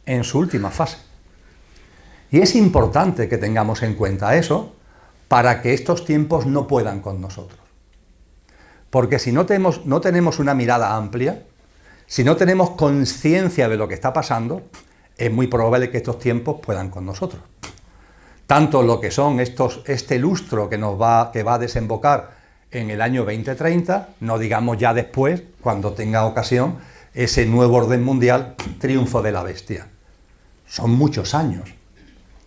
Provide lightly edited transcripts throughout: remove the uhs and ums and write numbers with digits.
en su última fase. Y es importante que tengamos en cuenta eso para que estos tiempos no puedan con nosotros. Porque si no tenemos una mirada amplia, si no tenemos conciencia de lo que está pasando, es muy probable que estos tiempos puedan con nosotros. Tanto lo que son este lustro que va a desembocar en el año 2030, no digamos ya después, cuando tenga ocasión, ese nuevo orden mundial, triunfo de la bestia. Son muchos años.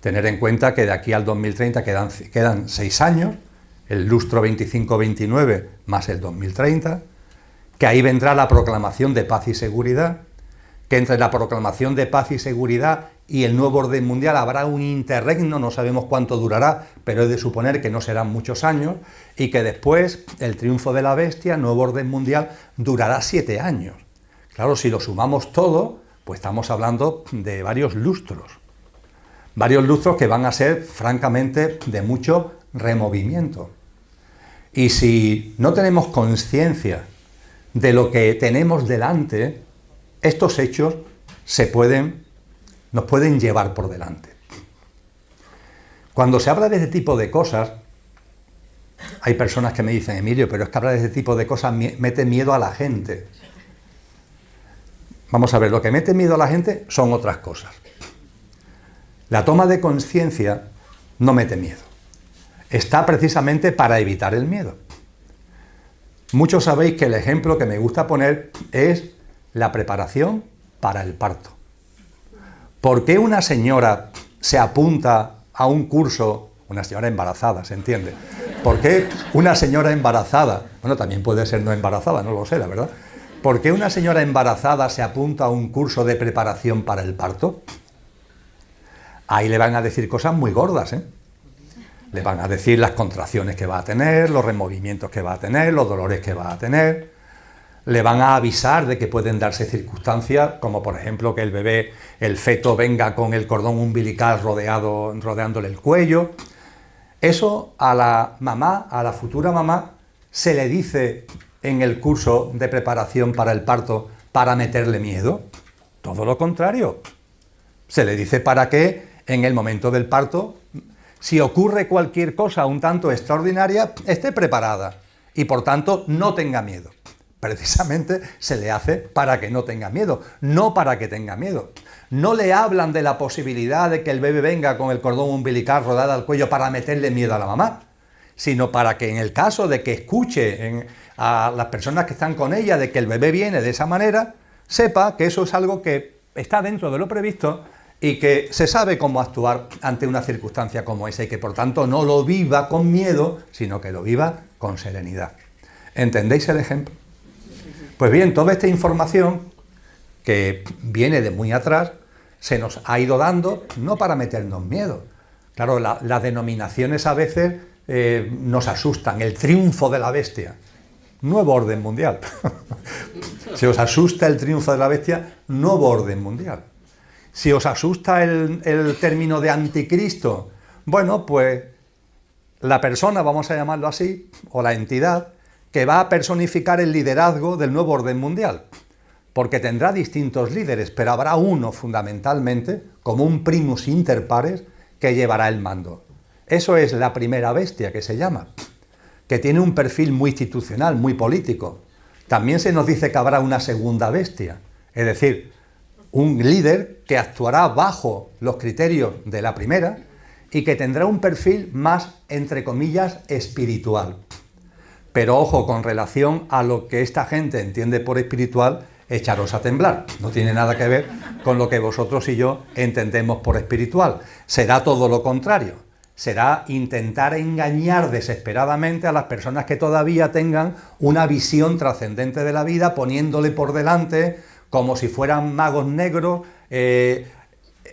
Tener en cuenta que de aquí al 2030 quedan 6 años, el lustro 25-29 más el 2030, que ahí vendrá la proclamación de paz y seguridad, que entre la proclamación de paz y seguridad y el nuevo orden mundial habrá un interregno, no sabemos cuánto durará, pero es de suponer que no serán muchos años, y que después el triunfo de la bestia, nuevo orden mundial, durará 7 años. Claro, si lo sumamos todo, pues estamos hablando de varios lustros que van a ser, francamente, de mucho removimiento. Y si no tenemos conciencia de lo que tenemos delante, estos hechos nos pueden llevar por delante. Cuando se habla de este tipo de cosas, hay personas que me dicen, Emilio, pero es que hablar de este tipo de cosas mete miedo a la gente. Vamos a ver, lo que mete miedo a la gente son otras cosas. La toma de conciencia no mete miedo. Está precisamente para evitar el miedo. Muchos sabéis que el ejemplo que me gusta poner es la preparación para el parto. ¿Por qué una señora se apunta a un curso, una señora embarazada, se entiende? ¿Por qué una señora embarazada, bueno, también puede ser no embarazada, no lo sé, la verdad, ¿por qué una señora embarazada se apunta a un curso de preparación para el parto? Ahí le van a decir cosas muy gordas, ¿eh? Le van a decir las contracciones que va a tener, los removimientos que va a tener, los dolores que va a tener. Le van a avisar de que pueden darse circunstancias, como por ejemplo que el bebé, el feto, venga con el cordón umbilical rodeándole el cuello. Eso a la mamá, a la futura mamá, se le dice en el curso de preparación para el parto para meterle miedo. Todo lo contrario. Se le dice para que en el momento del parto, si ocurre cualquier cosa un tanto extraordinaria, esté preparada y por tanto no tenga miedo. Precisamente se le hace para que no tenga miedo, no para que tenga miedo. No le hablan de la posibilidad de que el bebé venga con el cordón umbilical rodado al cuello para meterle miedo a la mamá, sino para que en el caso de que escuche a las personas que están con ella de que el bebé viene de esa manera, sepa que eso es algo que está dentro de lo previsto y que se sabe cómo actuar ante una circunstancia como esa y que por tanto no lo viva con miedo, sino que lo viva con serenidad. ¿Entendéis el ejemplo? Pues bien, toda esta información que viene de muy atrás se nos ha ido dando no para meternos miedo. Claro, las denominaciones a veces nos asustan. El triunfo de la bestia, nuevo orden mundial. Si os asusta el triunfo de la bestia, nuevo orden mundial. Si os asusta el término de anticristo, bueno, pues la persona, vamos a llamarlo así, o la entidad, que va a personificar el liderazgo del nuevo orden mundial, porque tendrá distintos líderes, pero habrá uno fundamentalmente, como un primus inter pares, que llevará el mando. Eso es la primera bestia que se llama, que tiene un perfil muy institucional, muy político. También se nos dice que habrá una segunda bestia, es decir, un líder que actuará bajo los criterios de la primera y que tendrá un perfil más, entre comillas, espiritual. Pero ojo, con relación a lo que esta gente entiende por espiritual, echaros a temblar. No tiene nada que ver con lo que vosotros y yo entendemos por espiritual. Será todo lo contrario. Será intentar engañar desesperadamente a las personas que todavía tengan una visión trascendente de la vida, poniéndole por delante como si fueran magos negros,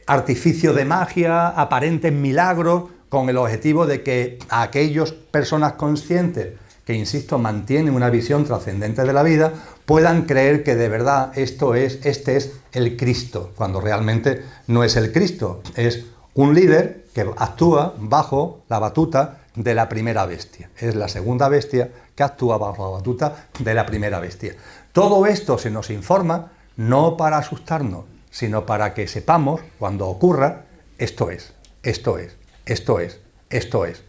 artificio de magia, aparentes milagros, con el objetivo de que a aquellas personas conscientes que, insisto, mantienen una visión trascendente de la vida, puedan creer que de verdad este es el Cristo, cuando realmente no es el Cristo, es un líder que actúa bajo la batuta de la primera bestia. Es la segunda bestia que actúa bajo la batuta de la primera bestia. Todo esto se nos informa no para asustarnos, sino para que sepamos, cuando ocurra, esto es, esto es, esto es, esto es.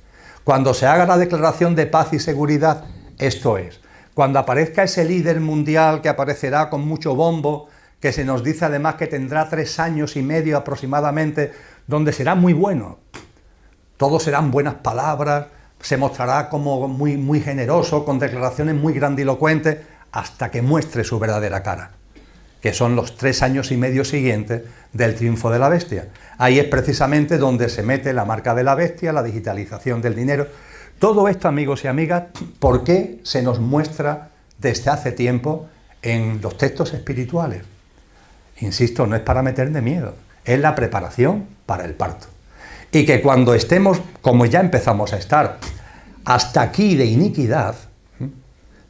Cuando se haga la declaración de paz y seguridad, esto es. Cuando aparezca ese líder mundial que aparecerá con mucho bombo, que se nos dice además que tendrá 3 años y medio aproximadamente, donde será muy bueno. Todos serán buenas palabras, se mostrará como muy generoso, con declaraciones muy grandilocuentes, hasta que muestre su verdadera cara, que son los 3 años y medio siguientes del triunfo de la bestia. Ahí es precisamente donde se mete la marca de la bestia, la digitalización del dinero. Todo esto, amigos y amigas, ¿por qué se nos muestra desde hace tiempo en los textos espirituales? Insisto, no es para meter de miedo, es la preparación para el parto. Y que cuando estemos, como ya empezamos a estar, hasta aquí de iniquidad,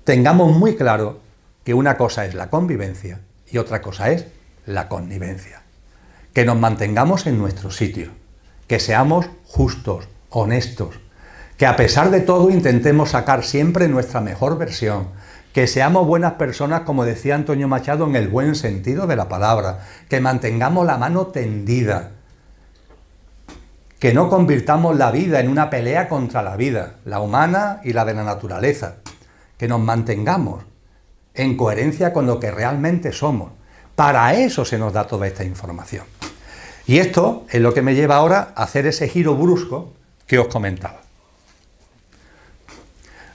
tengamos muy claro que una cosa es la convivencia y otra cosa es la connivencia. Que nos mantengamos en nuestro sitio, que seamos justos, honestos, que a pesar de todo intentemos sacar siempre nuestra mejor versión, que seamos buenas personas, como decía Antonio Machado, en el buen sentido de la palabra, que mantengamos la mano tendida, que no convirtamos la vida en una pelea contra la vida, la humana y la de la naturaleza, que nos mantengamos en coherencia con lo que realmente somos. Para eso se nos da toda esta información. Y esto es lo que me lleva ahora a hacer ese giro brusco que os comentaba.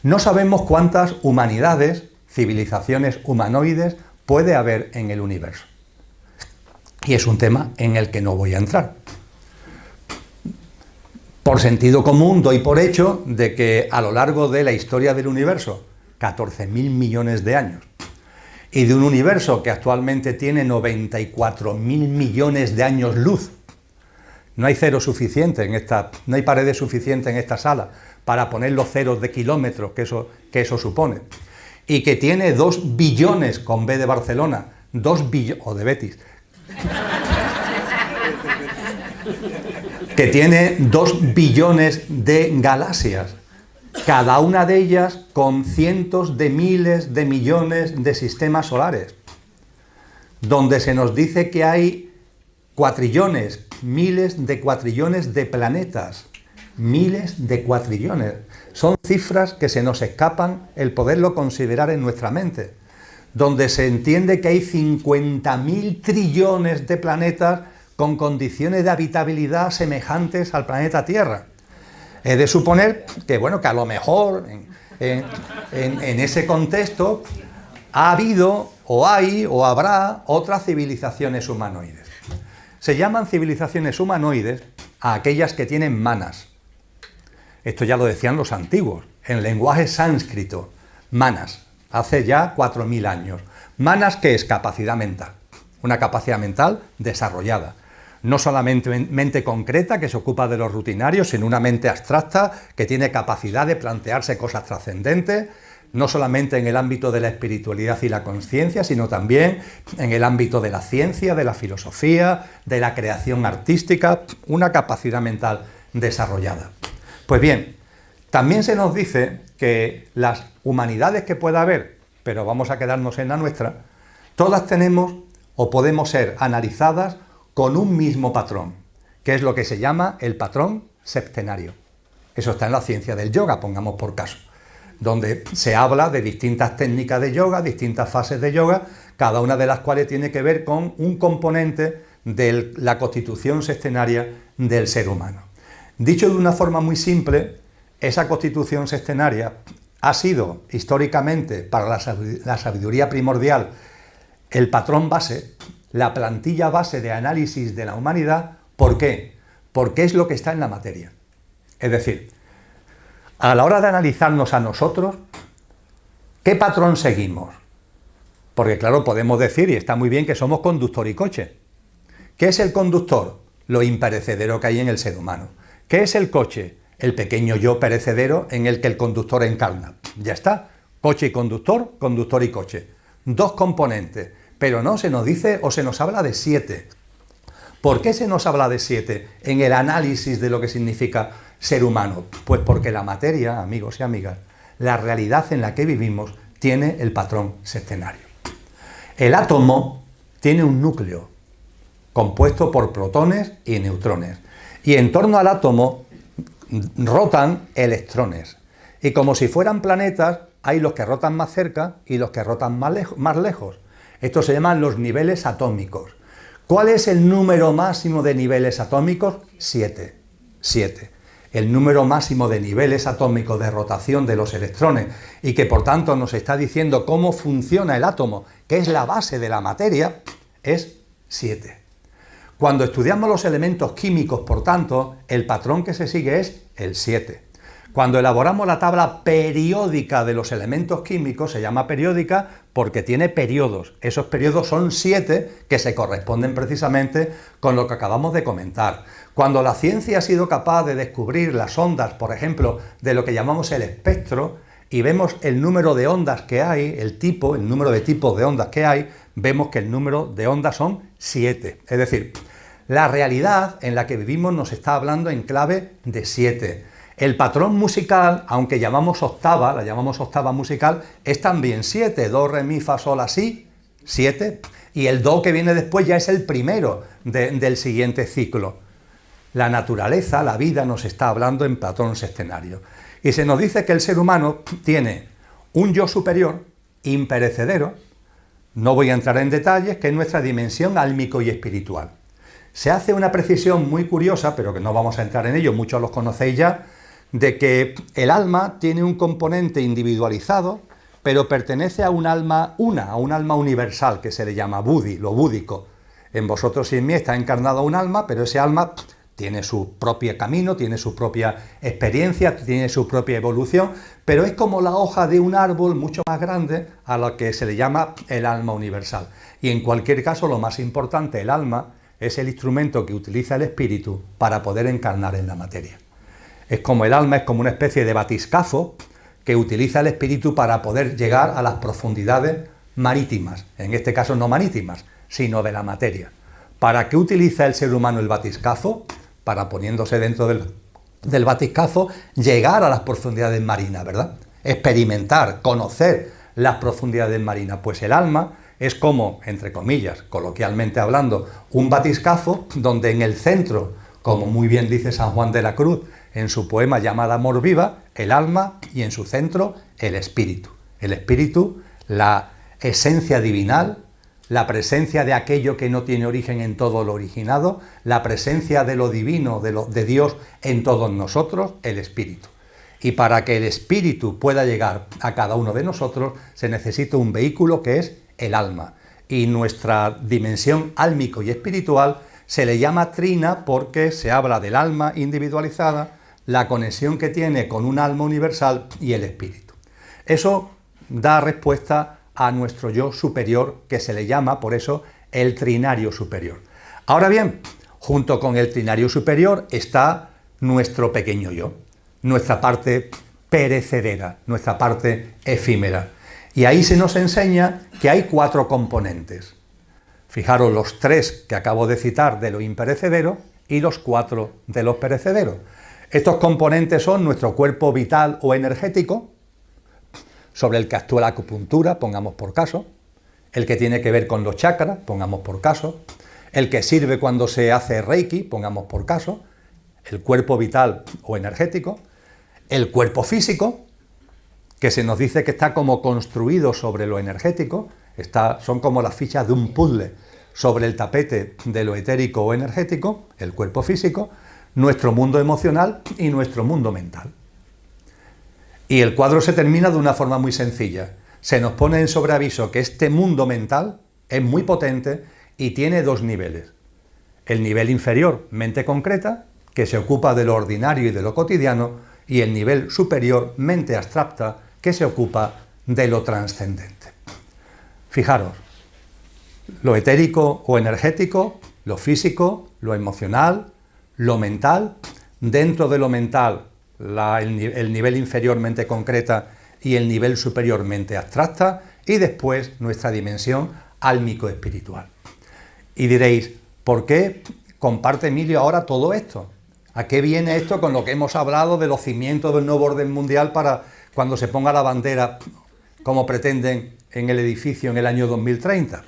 No sabemos cuántas humanidades, civilizaciones humanoides, puede haber en el universo. Y es un tema en el que no voy a entrar. Por sentido común doy por hecho de que a lo largo de la historia del universo, 14.000 millones de años, y de un universo que actualmente tiene 94.000 millones de años luz, no hay cero suficiente no hay paredes suficientes en esta sala para poner los ceros de kilómetros que eso supone, y que tiene 2 billones con B de Barcelona, 2 billones, o de Betis, que tiene 2 billones de galaxias, cada una de ellas con cientos de miles de millones de sistemas solares, donde se nos dice que hay cuatrillones, miles de cuatrillones de planetas, miles de cuatrillones. Son cifras que se nos escapan el poderlo considerar en nuestra mente, donde se entiende que hay 50.000 trillones de planetas con condiciones de habitabilidad semejantes al planeta Tierra. He de suponer que, bueno, que a lo mejor en ese contexto ha habido, o hay, o habrá otras civilizaciones humanoides. Se llaman civilizaciones humanoides a aquellas que tienen manas. Esto ya lo decían los antiguos, en lenguaje sánscrito, manas, hace ya 4.000 años. Manas, ¿qué es? Capacidad mental, una capacidad mental desarrollada. No solamente mente concreta, que se ocupa de los rutinarios, sino una mente abstracta que tiene capacidad de plantearse cosas trascendentes, no solamente en el ámbito de la espiritualidad y la conciencia, sino también en el ámbito de la ciencia, de la filosofía, de la creación artística, una capacidad mental desarrollada. Pues bien, también se nos dice que las humanidades que pueda haber, pero vamos a quedarnos en la nuestra, todas tenemos o podemos ser analizadas con un mismo patrón, que es lo que se llama el patrón septenario. Eso está en la ciencia del yoga, pongamos por caso, donde se habla de distintas técnicas de yoga, distintas fases de yoga, cada una de las cuales tiene que ver con un componente de la constitución sextenaria del ser humano. Dicho de una forma muy simple, esa constitución sextenaria ha sido históricamente para la sabiduría primordial el patrón base, la plantilla base de análisis de la humanidad. ¿Por qué? Porque es lo que está en la materia. Es decir, a la hora de analizarnos a nosotros, ¿qué patrón seguimos? Porque claro, podemos decir, y está muy bien, que somos conductor y coche. ¿Qué es el conductor? Lo imperecedero que hay en el ser humano. ¿Qué es el coche? El pequeño yo perecedero en el que el conductor encarna. Ya está. Coche y conductor, conductor y coche. 2 componentes. Pero no se nos dice o se nos habla de 7. ¿Por qué se nos habla de 7 en el análisis de lo que significa ser humano? Pues porque la materia, amigos y amigas, la realidad en la que vivimos, tiene el patrón sextenario. El átomo tiene un núcleo. compuesto por protones y neutrones. Y en torno al átomo rotan electrones. Y como si fueran planetas, hay los que rotan más cerca y los que rotan más lejos. Estos se llaman los niveles atómicos. ¿Cuál es el número máximo de niveles atómicos? 7. 7. El número máximo de niveles atómicos de rotación de los electrones y que por tanto nos está diciendo cómo funciona el átomo, que es la base de la materia, es 7. Cuando estudiamos los elementos químicos, por tanto, el patrón que se sigue es el 7. Cuando elaboramos la tabla periódica de los elementos químicos, se llama periódica porque tiene periodos. Esos periodos son 7 que se corresponden precisamente con lo que acabamos de comentar. Cuando la ciencia ha sido capaz de descubrir las ondas, por ejemplo, de lo que llamamos el espectro, y vemos el número de ondas que hay, el número de tipos de ondas que hay, vemos que el número de ondas son 7. Es decir, la realidad en la que vivimos nos está hablando en clave de 7. El patrón musical, aunque la llamamos octava musical, es también 7. Do, re, mi, fa, sol, la, si, 7. Y el do que viene después ya es el primero del siguiente ciclo. La naturaleza, la vida, nos está hablando en patrón sextenario. Y se nos dice que el ser humano tiene un yo superior, imperecedero, no voy a entrar en detalles, que es nuestra dimensión álmico y espiritual. Se hace una precisión muy curiosa, pero que no vamos a entrar en ello, muchos los conocéis ya, de que el alma tiene un componente individualizado, pero pertenece a un alma universal, que se le llama buddhi, lo búdico. En vosotros y en mí está encarnado un alma, pero ese alma tiene su propio camino, tiene su propia experiencia, tiene su propia evolución, pero es como la hoja de un árbol mucho más grande a la que se le llama el alma universal. Y en cualquier caso, lo más importante, el alma es el instrumento que utiliza el espíritu para poder encarnar en la materia. Es como el alma, es como una especie de batiscafo que utiliza el espíritu para poder llegar a las profundidades marítimas, en este caso no marítimas, sino de la materia. ¿Para qué utiliza el ser humano el batiscafo? Para, poniéndose dentro del batiscafo, llegar a las profundidades marinas, ¿verdad? Experimentar, conocer las profundidades marinas. Pues el alma es como, entre comillas, coloquialmente hablando, un batiscafo donde en el centro, como muy bien dice San Juan de la Cruz en su poema llamado Amor Viva, el alma y en su centro el espíritu. El espíritu, la esencia divinal, la presencia de aquello que no tiene origen en todo lo originado, la presencia de lo divino, de Dios en todos nosotros, el espíritu. Y para que el espíritu pueda llegar a cada uno de nosotros, se necesita un vehículo que es el alma. Y nuestra dimensión álmico y espiritual se le llama trina porque se habla del alma individualizada, la conexión que tiene con un alma universal y el espíritu. Eso da respuesta a nuestro yo superior, que se le llama, por eso, el trinario superior. Ahora bien, junto con el trinario superior está nuestro pequeño yo, nuestra parte perecedera, nuestra parte efímera. Y ahí se nos enseña que hay 4 componentes. Fijaros, los 3 que acabo de citar de lo imperecedero y los 4 de los perecederos. Estos componentes son nuestro cuerpo vital o energético, sobre el que actúa la acupuntura, pongamos por caso, el que tiene que ver con los chakras, pongamos por caso, el que sirve cuando se hace reiki, pongamos por caso, el cuerpo vital o energético, el cuerpo físico, que se nos dice que está como construido sobre lo energético, son como las fichas de un puzzle sobre el tapete de lo etérico o energético, el cuerpo físico, nuestro mundo emocional y nuestro mundo mental. Y el cuadro se termina de una forma muy sencilla. Se nos pone en sobreaviso que este mundo mental es muy potente y tiene 2 niveles. El nivel inferior, mente concreta, que se ocupa de lo ordinario y de lo cotidiano, y el nivel superior, mente abstracta, que se ocupa de lo trascendente. Fijaros, lo etérico o energético, lo físico, lo emocional, lo mental, dentro de lo mental, el nivel inferior, mente concreta, y el nivel superior, mente abstracta, y después nuestra dimensión álmico-espiritual. Y diréis, ¿por qué comparte Emilio ahora todo esto? ¿A qué viene esto con lo que hemos hablado de los cimientos del nuevo orden mundial para cuando se ponga la bandera, como pretenden en el edificio en el año 2030?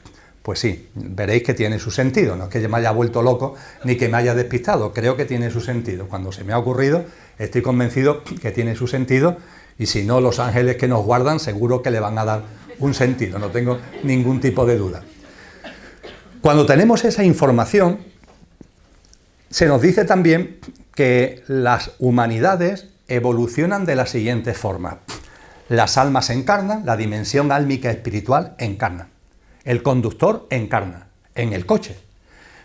Pues sí, veréis que tiene su sentido, no es que me haya vuelto loco ni que me haya despistado, creo que tiene su sentido. Cuando se me ha ocurrido, estoy convencido que tiene su sentido, y si no, los ángeles que nos guardan seguro que le van a dar un sentido, no tengo ningún tipo de duda. Cuando tenemos esa información, se nos dice también que las humanidades evolucionan de la siguiente forma. Las almas encarnan, la dimensión álmica espiritual encarna. El conductor encarna en el coche.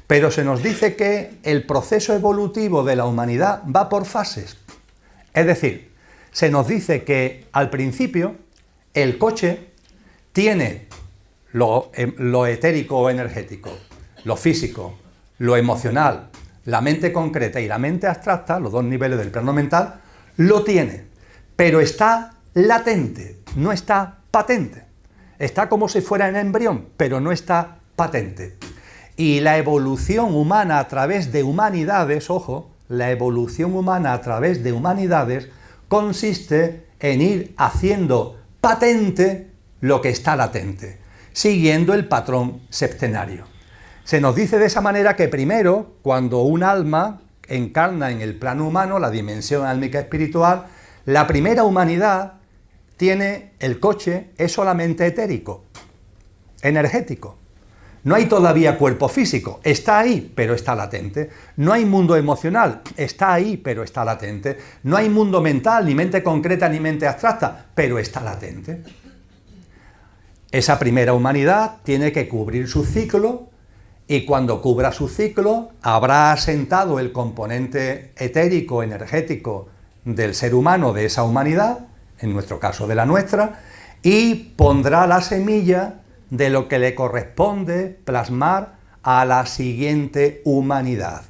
Pero se nos dice que el proceso evolutivo de la humanidad va por fases. Es decir, se nos dice que al principio el coche tiene lo etérico o energético, lo físico, lo emocional, la mente concreta y la mente abstracta, los dos niveles del plano mental, lo tiene, pero está latente, no está patente. Está como si fuera en embrión, pero no está patente. Y la evolución humana a través de humanidades, ojo, la evolución humana a través de humanidades consiste en ir haciendo patente lo que está latente, siguiendo el patrón septenario. Se nos dice de esa manera que primero, cuando un alma encarna en el plano humano, la dimensión álmica espiritual, la primera humanidad tiene el coche, es solamente etérico, energético. No hay todavía cuerpo físico, está ahí, pero está latente. No hay mundo emocional, está ahí, pero está latente. No hay mundo mental, ni mente concreta, ni mente abstracta, pero está latente. Esa primera humanidad tiene que cubrir su ciclo, y cuando cubra su ciclo, habrá asentado el componente etérico, energético del ser humano, de esa humanidad, en nuestro caso de la nuestra, y pondrá la semilla de lo que le corresponde plasmar a la siguiente humanidad.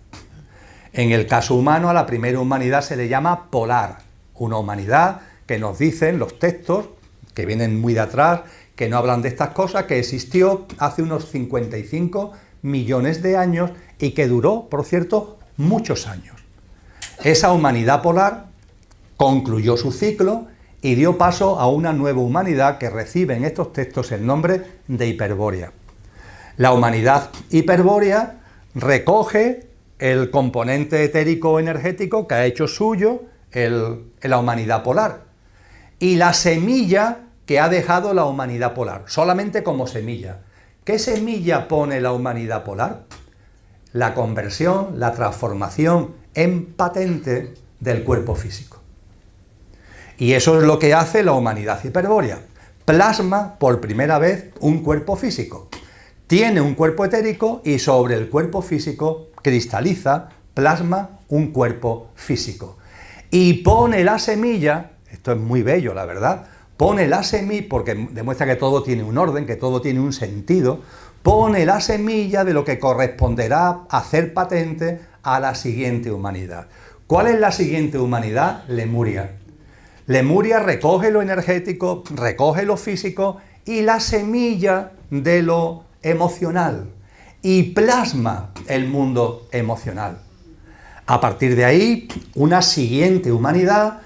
En el caso humano, a la primera humanidad se le llama polar, una humanidad que nos dicen los textos, que vienen muy de atrás, que no hablan de estas cosas, que existió hace unos 55 millones de años y que duró, por cierto, muchos años. Esa humanidad polar concluyó su ciclo y dio paso a una nueva humanidad que recibe en estos textos el nombre de Hiperbórea. La humanidad hiperbórea recoge el componente etérico energético que ha hecho suyo la humanidad polar y la semilla que ha dejado la humanidad polar, solamente como semilla. ¿Qué semilla pone la humanidad polar? La conversión, la transformación en patente del cuerpo físico. Y eso es lo que hace la humanidad hiperbórea. Plasma por primera vez un cuerpo físico. Tiene un cuerpo etérico y sobre el cuerpo físico cristaliza, plasma un cuerpo físico. Y pone la semilla, esto es muy bello la verdad, pone la semilla, porque demuestra que todo tiene un orden, que todo tiene un sentido, pone la semilla de lo que corresponderá hacer patente a la siguiente humanidad. ¿Cuál es la siguiente humanidad? Lemuria. Lemuria recoge lo energético, recoge lo físico y la semilla de lo emocional y plasma el mundo emocional. A partir de ahí, una siguiente humanidad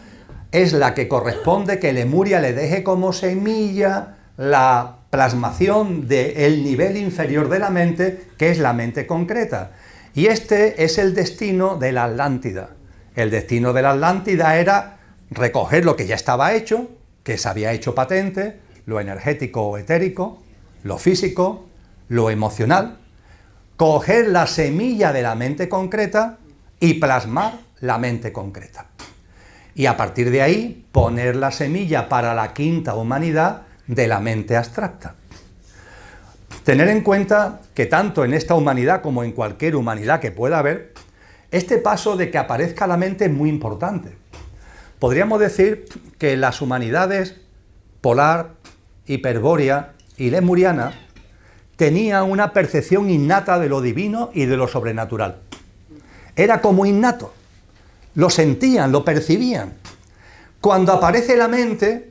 es la que corresponde que Lemuria le deje como semilla la plasmación del nivel inferior de la mente, que es la mente concreta. Y este es el destino de la Atlántida. El destino de la Atlántida era recoger lo que ya estaba hecho, que se había hecho patente, lo energético o etérico, lo físico, lo emocional, coger la semilla de la mente concreta y plasmar la mente concreta. Y a partir de ahí, poner la semilla para la quinta humanidad de la mente abstracta. Tener en cuenta que tanto en esta humanidad como en cualquier humanidad que pueda haber, este paso de que aparezca la mente es muy importante. Podríamos decir que las humanidades polar, hiperbórea y lemuriana tenían una percepción innata de lo divino y de lo sobrenatural. Era como innato, lo sentían, lo percibían. Cuando aparece la mente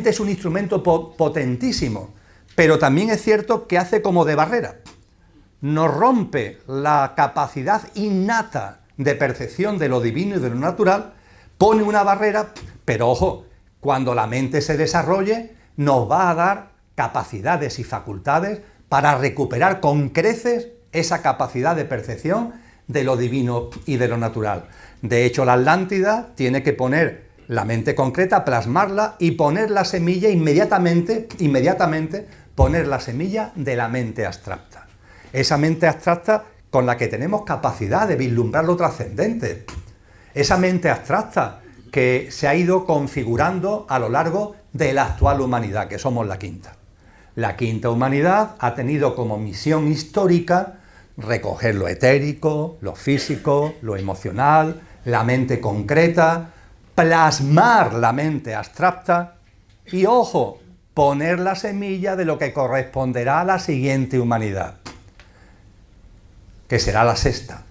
es un instrumento potentísimo, pero también es cierto que hace como de barrera. Nos rompe la capacidad innata de percepción de lo divino y de lo natural, pone una barrera, pero ojo, cuando la mente se desarrolle, nos va a dar capacidades y facultades para recuperar con creces esa capacidad de percepción de lo divino y de lo natural. De hecho, la Atlántida tiene que poner la mente concreta, plasmarla y poner la semilla inmediatamente poner la semilla de la mente abstracta. Esa mente abstracta con la que tenemos capacidad de vislumbrar lo trascendente. Esa mente abstracta que se ha ido configurando a lo largo de la actual humanidad, que somos la quinta. La quinta humanidad ha tenido como misión histórica recoger lo etérico, lo físico, lo emocional, la mente concreta, plasmar la mente abstracta y, ojo, poner la semilla de lo que corresponderá a la siguiente humanidad, que será la sexta.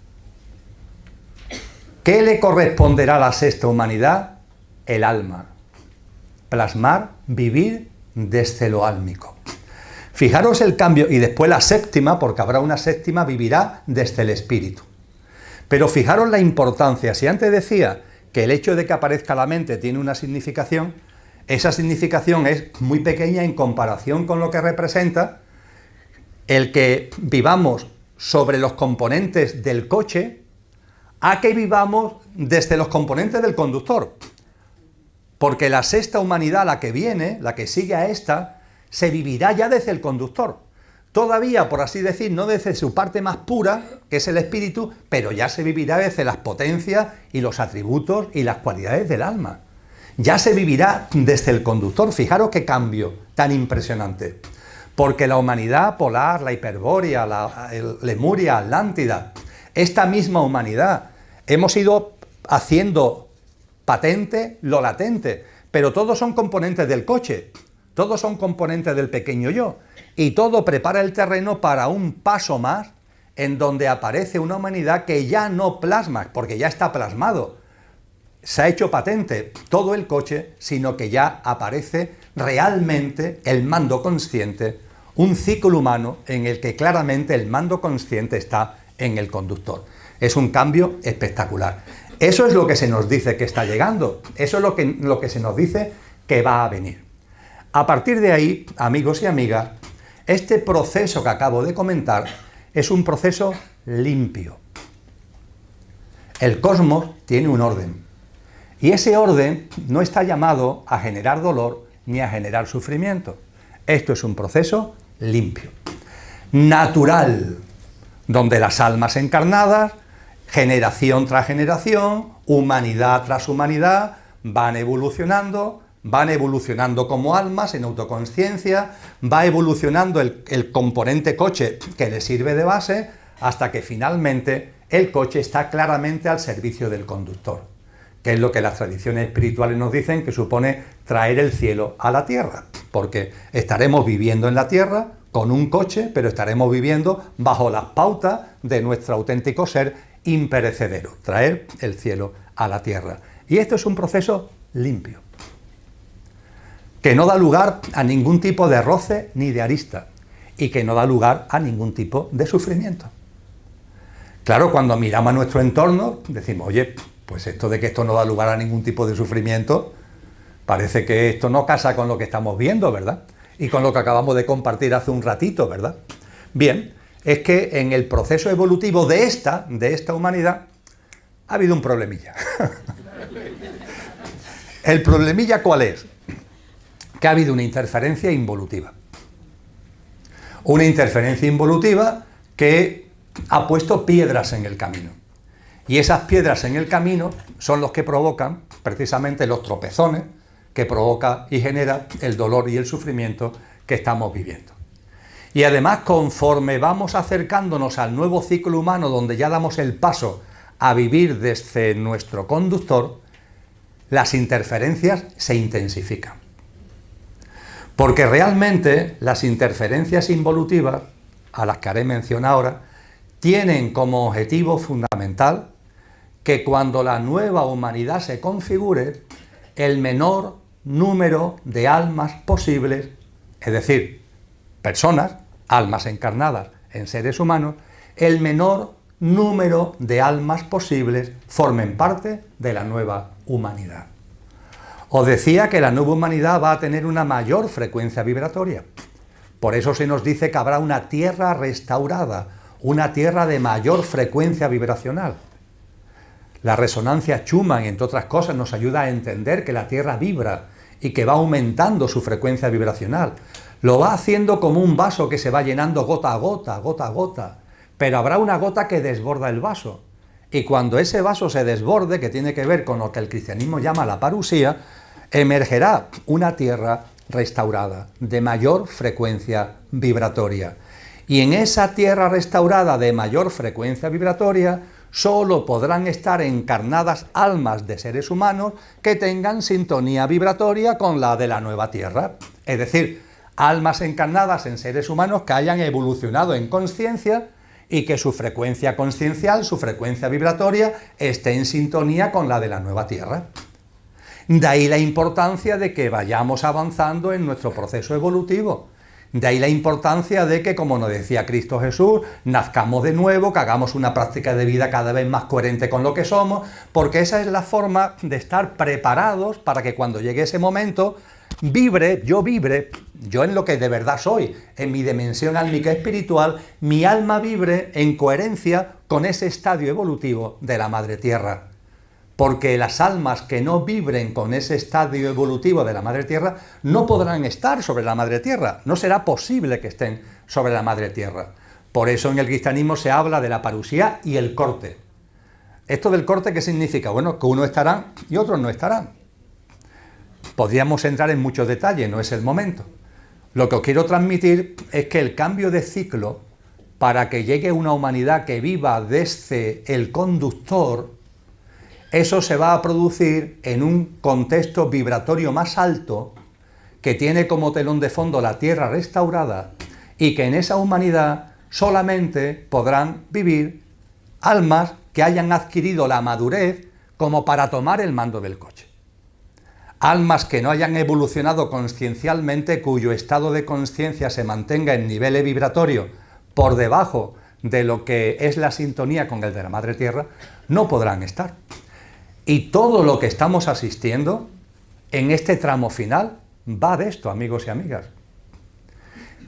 ¿Qué le corresponderá a la sexta humanidad? El alma. Plasmar, vivir desde lo álmico. Fijaros el cambio, y después la séptima, porque habrá una séptima, vivirá desde el espíritu. Pero fijaros la importancia. Si antes decía que el hecho de que aparezca la mente tiene una significación, esa significación es muy pequeña en comparación con lo que representa el que vivamos sobre los componentes del coche a que vivamos desde los componentes del conductor. Porque la sexta humanidad, la que viene, la que sigue a esta, se vivirá ya desde el conductor. Todavía, por así decir, no desde su parte más pura, que es el espíritu, pero ya se vivirá desde las potencias y los atributos y las cualidades del alma. Ya se vivirá desde el conductor. Fijaros qué cambio tan impresionante. Porque la humanidad polar, la hiperbórea, la Lemuria, Atlántida, esta misma humanidad, hemos ido haciendo patente lo latente, pero todos son componentes del coche, todos son componentes del pequeño yo, y todo prepara el terreno para un paso más en donde aparece una humanidad que ya no plasma, porque ya está plasmado, se ha hecho patente todo el coche, sino que ya aparece realmente el mando consciente, un ciclo humano en el que claramente el mando consciente está en el conductor. Es un cambio espectacular. Eso es lo que se nos dice que está llegando, eso es lo que se nos dice que va a venir. A partir de ahí, amigos y amigas, este proceso que acabo de comentar es un proceso limpio. El cosmos tiene un orden, y ese orden no está llamado a generar dolor ni a generar sufrimiento. Esto es un proceso limpio, natural, donde las almas encarnadas, generación tras generación, humanidad tras humanidad, van evolucionando como almas en autoconsciencia, va evolucionando el componente coche que le sirve de base, hasta que finalmente el coche está claramente al servicio del conductor, que es lo que las tradiciones espirituales nos dicen que supone traer el cielo a la tierra, porque estaremos viviendo en la tierra con un coche, pero estaremos viviendo bajo las pautas de nuestro auténtico ser imperecedero, traer el cielo a la tierra. Y esto es un proceso limpio, que no da lugar a ningún tipo de roce ni de arista, y que no da lugar a ningún tipo de sufrimiento. Claro, cuando miramos a nuestro entorno, decimos, oye, pues esto de que esto no da lugar a ningún tipo de sufrimiento, parece que esto no casa con lo que estamos viendo, ¿verdad? Y con lo que acabamos de compartir hace un ratito, ¿verdad? Bien, es que en el proceso evolutivo de esta humanidad ha habido un problemilla. ¿El problemilla cuál es? Que ha habido una interferencia involutiva. Una interferencia involutiva que ha puesto piedras en el camino. Y esas piedras en el camino son los que provocan precisamente los tropezones que provoca y genera el dolor y el sufrimiento que estamos viviendo. Y además, conforme vamos acercándonos al nuevo ciclo humano, donde ya damos el paso a vivir desde nuestro conductor, las interferencias se intensifican. Porque realmente las interferencias involutivas, a las que haré mención ahora, tienen como objetivo fundamental que cuando la nueva humanidad se configure, el menor número de almas posibles, es decir, personas, almas encarnadas en seres humanos, el menor número de almas posibles formen parte de la nueva humanidad. Os decía que la nueva humanidad va a tener una mayor frecuencia vibratoria. Por eso se nos dice que habrá una tierra restaurada, una tierra de mayor frecuencia vibracional. La resonancia Schumann, entre otras cosas, nos ayuda a entender que la Tierra vibra y que va aumentando su frecuencia vibracional. Lo va haciendo como un vaso que se va llenando gota a gota, gota a gota. Pero habrá una gota que desborda el vaso. Y cuando ese vaso se desborde, que tiene que ver con lo que el cristianismo llama la parusía, emergerá una tierra restaurada, de mayor frecuencia vibratoria. Y en esa tierra restaurada de mayor frecuencia vibratoria, solo podrán estar encarnadas almas de seres humanos que tengan sintonía vibratoria con la de la nueva tierra. Es decir, almas encarnadas en seres humanos que hayan evolucionado en consciencia y que su frecuencia consciencial, su frecuencia vibratoria, esté en sintonía con la de la nueva tierra. De ahí la importancia de que vayamos avanzando en nuestro proceso evolutivo. De ahí la importancia de que, como nos decía Cristo Jesús, nazcamos de nuevo, que hagamos una práctica de vida cada vez más coherente con lo que somos, porque esa es la forma de estar preparados para que cuando llegue ese momento, vibre, yo en lo que de verdad soy, en mi dimensión álmica espiritual, mi alma vibre en coherencia con ese estadio evolutivo de la Madre Tierra. Porque las almas que no vibren con ese estadio evolutivo de la Madre Tierra no podrán estar sobre la Madre Tierra, no será posible que estén sobre la Madre Tierra. Por eso en el cristianismo se habla de la parusía y el corte. ¿Esto del corte qué significa? Bueno, que unos estarán y otros no estarán. Podríamos entrar en muchos detalles, no es el momento. Lo que os quiero transmitir es que el cambio de ciclo, para que llegue una humanidad que viva desde el conductor, eso se va a producir en un contexto vibratorio más alto que tiene como telón de fondo la tierra restaurada y que en esa humanidad solamente podrán vivir almas que hayan adquirido la madurez como para tomar el mando del coche. Almas que no hayan evolucionado consciencialmente, cuyo estado de conciencia se mantenga en nivel vibratorio por debajo de lo que es la sintonía con el de la Madre Tierra, no podrán estar. Y todo lo que estamos asistiendo en este tramo final va de esto, amigos y amigas.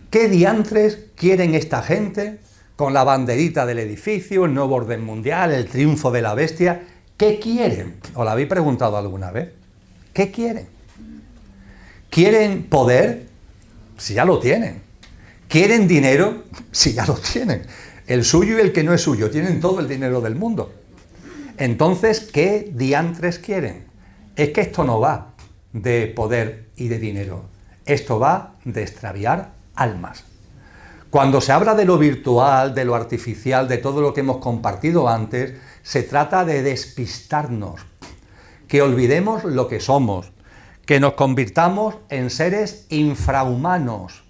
¿Qué diantres quieren esta gente con la banderita del edificio, el nuevo orden mundial, el triunfo de la bestia? ¿Qué quieren? ¿Os lo habéis preguntado alguna vez? ¿Qué quieren? ¿Quieren poder? Si ya lo tienen. ¿Quieren dinero? Si ya lo tienen. El suyo y el que no es suyo, tienen todo el dinero del mundo. Entonces, ¿qué diantres quieren? Es que esto no va de poder y de dinero. Esto va de extraviar almas. Cuando se habla de lo virtual, de lo artificial, de todo lo que hemos compartido antes, se trata de despistarnos, que olvidemos lo que somos, que nos convirtamos en seres infrahumanos.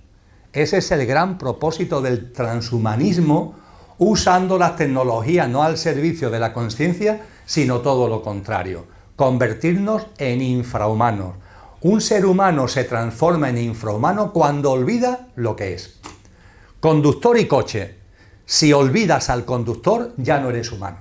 Ese es el gran propósito del transhumanismo, usando las tecnologías no al servicio de la conciencia, sino todo lo contrario, convertirnos en infrahumanos. Un ser humano se transforma en infrahumano cuando olvida lo que es. Conductor y coche. Si olvidas al conductor, ya no eres humano.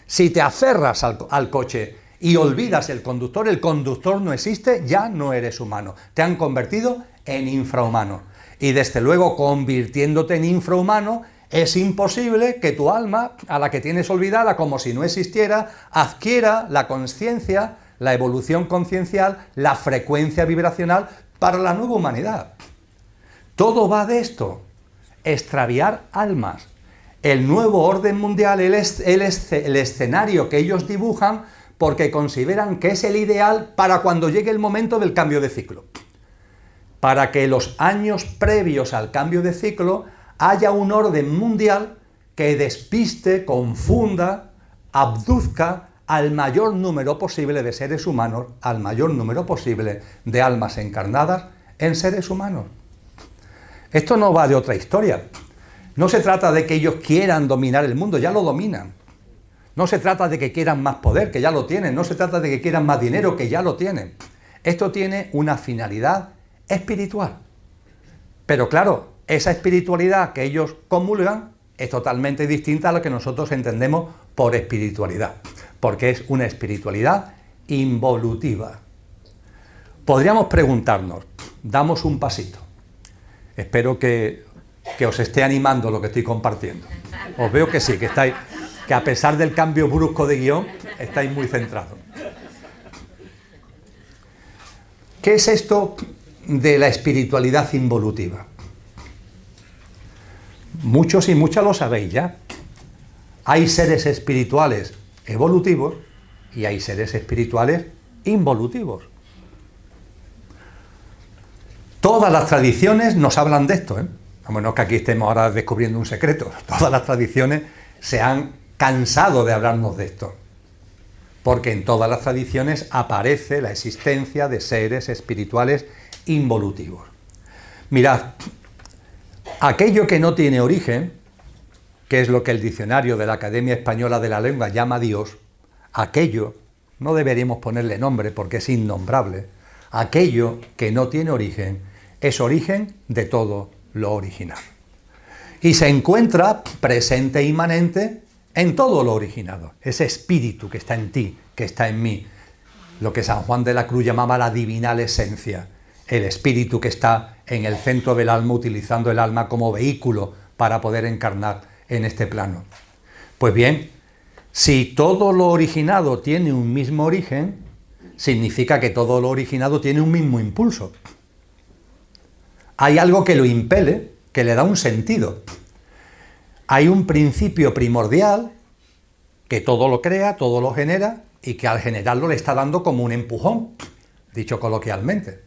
Si te aferras al coche y olvidas el conductor no existe, ya no eres humano. Te han convertido en infrahumano. Y desde luego, convirtiéndote en infrahumano, es imposible que tu alma, a la que tienes olvidada como si no existiera, adquiera la conciencia, la evolución conciencial, la frecuencia vibracional para la nueva humanidad. Todo va de esto, extraviar almas. El nuevo orden mundial, el escenario que ellos dibujan, porque consideran que es el ideal para cuando llegue el momento del cambio de ciclo. Para que los años previos al cambio de ciclo haya un orden mundial que despiste, confunda, abduzca al mayor número posible de seres humanos, al mayor número posible de almas encarnadas en seres humanos. Esto no va de otra historia. No se trata de que ellos quieran dominar el mundo, ya lo dominan. No se trata de que quieran más poder, que ya lo tienen. No se trata de que quieran más dinero, que ya lo tienen. Esto tiene una finalidad espiritual. Pero claro, esa espiritualidad que ellos comulgan es totalmente distinta a lo que nosotros entendemos por espiritualidad, porque es una espiritualidad involutiva. Podríamos preguntarnos, damos un pasito, Espero que os esté animando lo que estoy compartiendo. Os veo que sí, que a pesar del cambio brusco de guión, estáis muy centrados. ¿Qué es esto de la espiritualidad involutiva? Muchos y muchas lo sabéis ya. Hay seres espirituales evolutivos y hay seres espirituales involutivos. Todas las tradiciones nos hablan de esto, ¿eh? A menos que aquí estemos ahora descubriendo un secreto. Todas las tradiciones se han cansado de hablarnos de esto. Porque en todas las tradiciones aparece la existencia de seres espirituales involutivos. Mirad, aquello que no tiene origen, que es lo que el diccionario de la Academia Española de la Lengua llama Dios, aquello, no deberíamos ponerle nombre porque es innombrable, aquello que no tiene origen es origen de todo lo original. Y se encuentra presente e inmanente en todo lo originado, ese espíritu que está en ti, que está en mí, lo que San Juan de la Cruz llamaba la divinal esencia, el espíritu que está en el centro del alma, utilizando el alma como vehículo para poder encarnar en este plano. Pues bien, si todo lo originado tiene un mismo origen, significa que todo lo originado tiene un mismo impulso. Hay algo que lo impele, que le da un sentido. Hay un principio primordial que todo lo crea, todo lo genera y que al generarlo le está dando como un empujón, dicho coloquialmente.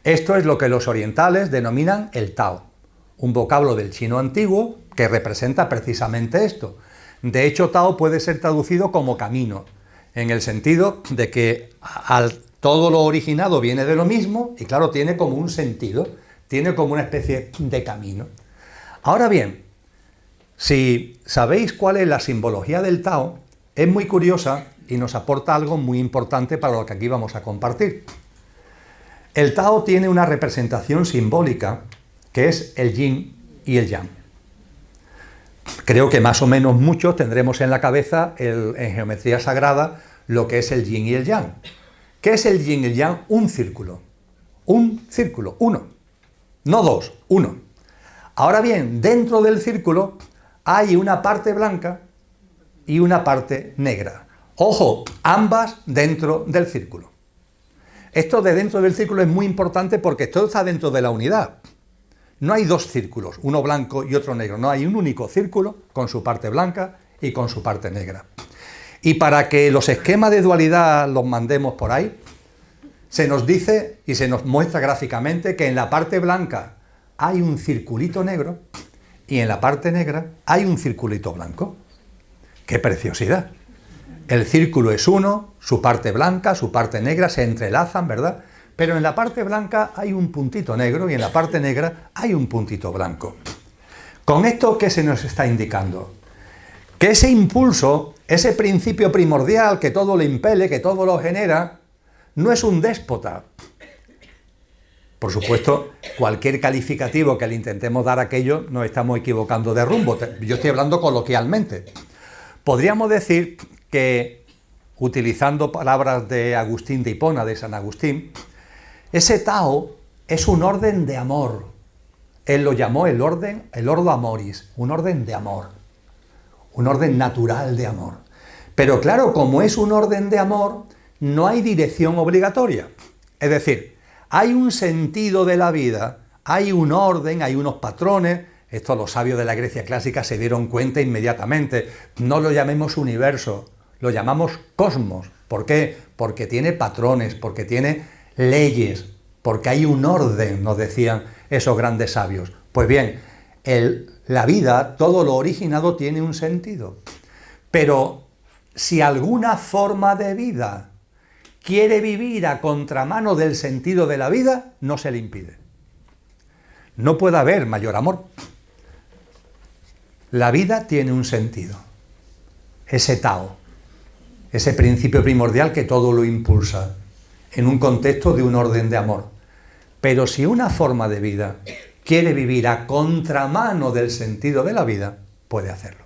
Esto es lo que los orientales denominan el Tao, un vocablo del chino antiguo que representa precisamente esto. De hecho, Tao puede ser traducido como camino, en el sentido de que todo lo originado viene de lo mismo y claro, tiene como un sentido, tiene como una especie de camino. Ahora bien, si sabéis cuál es la simbología del Tao, es muy curiosa y nos aporta algo muy importante para lo que aquí vamos a compartir. El Tao tiene una representación simbólica que es el yin y el yang. Creo que más o menos muchos tendremos en la cabeza en geometría sagrada lo que es el yin y el yang. ¿Qué es el yin y el yang? Un círculo, uno, no dos, uno. Ahora bien, dentro del círculo hay una parte blanca y una parte negra. Ojo, ambas dentro del círculo. Esto de dentro del círculo es muy importante porque todo está dentro de la unidad. No hay dos círculos, uno blanco y otro negro. No, hay un único círculo con su parte blanca y con su parte negra. Y para que los esquemas de dualidad los mandemos por ahí, se nos dice y se nos muestra gráficamente que en la parte blanca hay un circulito negro y en la parte negra hay un circulito blanco. ¡Qué preciosidad! El círculo es uno, su parte blanca, su parte negra se entrelazan, ¿verdad? Pero en la parte blanca hay un puntito negro y en la parte negra hay un puntito blanco. ¿Con esto qué se nos está indicando? Que ese impulso, ese principio primordial que todo lo impele, que todo lo genera, no es un déspota. Por supuesto, cualquier calificativo que le intentemos dar a aquello nos estamos equivocando de rumbo. Yo estoy hablando coloquialmente. Podríamos decir que, utilizando palabras de Agustín de Hipona, de San Agustín, ese Tao es un orden de amor. Él lo llamó el ordo amoris, un orden de amor, un orden natural de amor. Pero claro, como es un orden de amor, no hay dirección obligatoria. Es decir, hay un sentido de la vida, hay un orden, hay unos patrones. Esto los sabios de la Grecia clásica se dieron cuenta inmediatamente. No lo llamemos universo, lo llamamos cosmos. ¿Por qué? Porque tiene patrones, porque tiene leyes, porque hay un orden, nos decían esos grandes sabios. Pues bien, la vida, todo lo originado tiene un sentido. Pero si alguna forma de vida quiere vivir a contramano del sentido de la vida, no se le impide. No puede haber mayor amor. La vida tiene un sentido. Ese Tao, ese principio primordial que todo lo impulsa, en un contexto de un orden de amor. Pero si una forma de vida quiere vivir a contramano del sentido de la vida, puede hacerlo.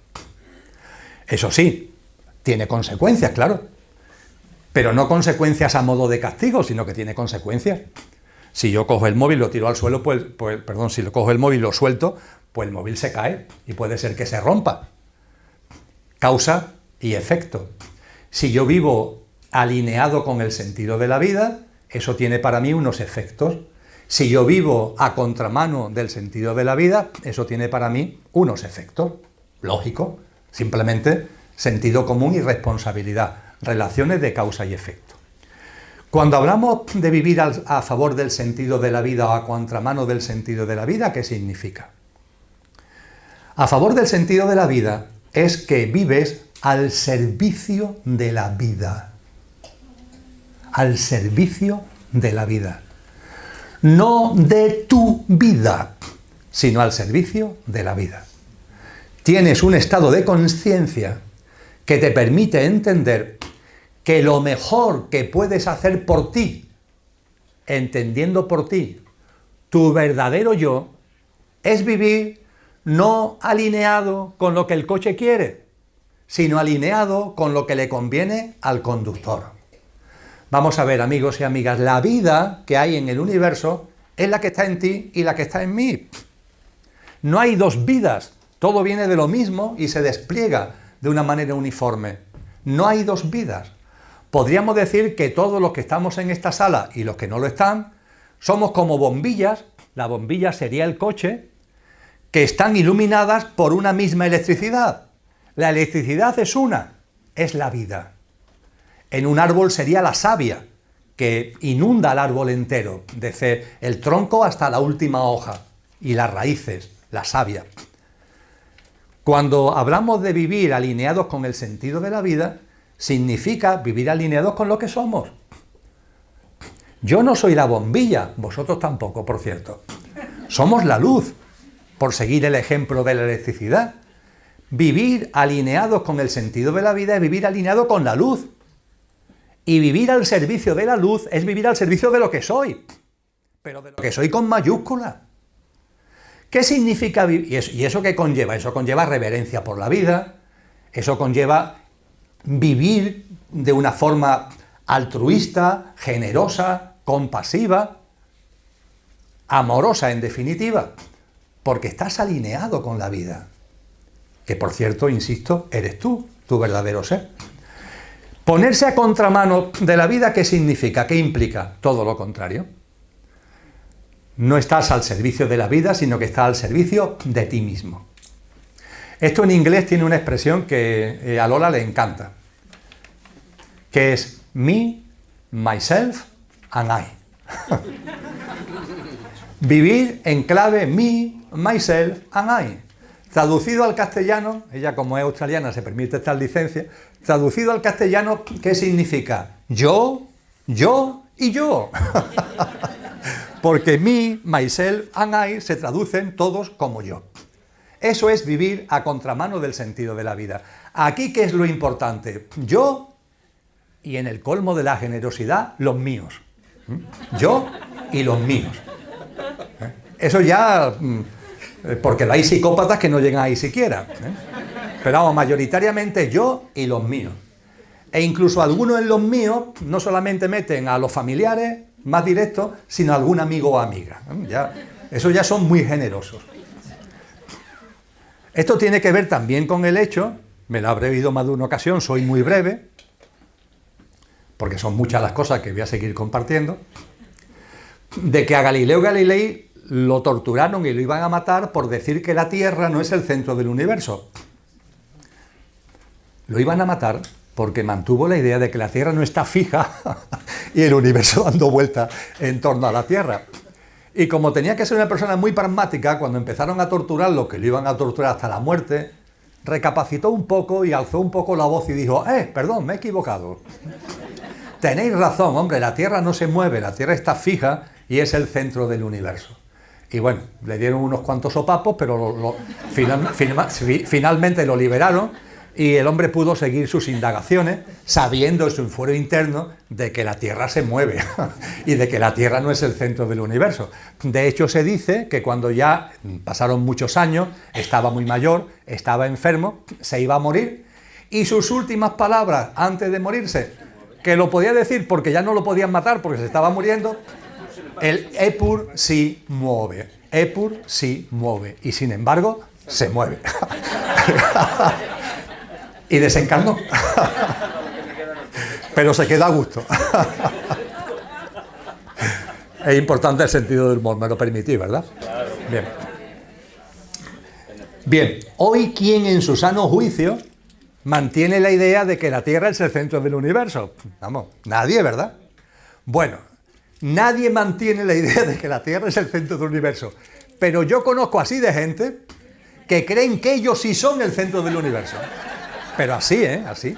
Eso sí, tiene consecuencias, claro, pero no consecuencias a modo de castigo, sino que tiene consecuencias. Si yo cojo el móvil y lo tiro al suelo, perdón, si lo cojo el móvil y lo suelto, pues el móvil se cae y puede ser que se rompa. Causa y efecto. Si yo vivo alineado con el sentido de la vida, eso tiene para mí unos efectos. Si yo vivo a contramano del sentido de la vida, eso tiene para mí unos efectos. Lógico, simplemente sentido común y responsabilidad, relaciones de causa y efecto. Cuando hablamos de vivir a favor del sentido de la vida o a contramano del sentido de la vida, ¿qué significa? A favor del sentido de la vida es que vives al servicio de la vida. Al servicio de la vida. No de tu vida, sino al servicio de la vida. Tienes un estado de conciencia que te permite entender que lo mejor que puedes hacer por ti, entendiendo por ti tu verdadero yo, es vivir no alineado con lo que el coche quiere, sino alineado con lo que le conviene al conductor. Vamos a ver, amigos y amigas, la vida que hay en el universo es la que está en ti y la que está en mí. No hay dos vidas, todo viene de lo mismo y se despliega de una manera uniforme. No hay dos vidas. Podríamos decir que todos los que estamos en esta sala y los que no lo están, somos como bombillas, la bombilla sería el coche, que están iluminadas por una misma electricidad. La electricidad es una, es la vida. En un árbol sería la savia, que inunda al árbol entero, desde el tronco hasta la última hoja, y las raíces, la savia. Cuando hablamos de vivir alineados con el sentido de la vida, significa vivir alineados con lo que somos. Yo no soy la bombilla, vosotros tampoco, por cierto. Somos la luz, por seguir el ejemplo de la electricidad. Vivir alineados con el sentido de la vida es vivir alineado con la luz. Y vivir al servicio de la luz es vivir al servicio de lo que soy, pero de lo que soy con mayúscula. ¿Qué significa vivir? ¿Y eso qué conlleva? Eso conlleva reverencia por la vida, eso conlleva vivir de una forma altruista, generosa, compasiva, amorosa en definitiva, porque estás alineado con la vida, que por cierto, insisto, eres tú, tu verdadero ser. Ponerse a contramano de la vida, ¿qué significa? ¿Qué implica? Todo lo contrario. No estás al servicio de la vida, sino que estás al servicio de ti mismo. Esto en inglés tiene una expresión que a Lola le encanta, que es me, myself and I. Vivir en clave me, myself and I. Traducido al castellano, ella como es australiana se permite esta licencia, traducido al castellano, ¿qué significa? Yo y yo. Porque me, myself and I se traducen todos como yo. Eso es vivir a contramano del sentido de la vida. Aquí, ¿qué es lo importante? Yo y en el colmo de la generosidad, los míos. Yo y los míos. Eso ya... porque hay psicópatas que no llegan ahí siquiera. Pero vamos, mayoritariamente yo y los míos. E incluso algunos en los míos no solamente meten a los familiares más directos, sino a algún amigo o amiga. Eso ya son muy generosos. Esto tiene que ver también con el hecho, me lo habré oído más de una ocasión, soy muy breve, porque son muchas las cosas que voy a seguir compartiendo, de que a Galileo Galilei lo torturaron y lo iban a matar por decir que la Tierra no es el centro del universo. Lo iban a matar porque mantuvo la idea de que la Tierra no está fija y el universo dando vueltas en torno a la Tierra. Y como tenía que ser una persona muy pragmática, cuando empezaron a torturarlo, que lo iban a torturar hasta la muerte, recapacitó un poco y alzó un poco la voz y dijo, perdón, me he equivocado. Tenéis razón, hombre, la Tierra no se mueve, la Tierra está fija y es el centro del universo. Y bueno, le dieron unos cuantos sopapos, pero finalmente lo liberaron y el hombre pudo seguir sus indagaciones sabiendo en su fuero interno de que la Tierra se mueve y de que la Tierra no es el centro del universo. De hecho, se dice que cuando ya pasaron muchos años, estaba muy mayor, estaba enfermo, se iba a morir y sus últimas palabras antes de morirse, que lo podía decir porque ya no lo podían matar porque se estaba muriendo, El Epur sí mueve. Epur sí mueve. Y sin embargo, se mueve. Y desencarnó. Pero se queda a gusto. Es importante el sentido del humor, me lo permitís, ¿verdad? Bien. Bien, hoy, ¿quién en su sano juicio mantiene la idea de que la Tierra es el centro del universo? Vamos, nadie, ¿verdad? Bueno, nadie mantiene la idea de que la Tierra es el centro del universo, pero yo conozco así de gente que creen que ellos sí son el centro del universo. Pero así, así,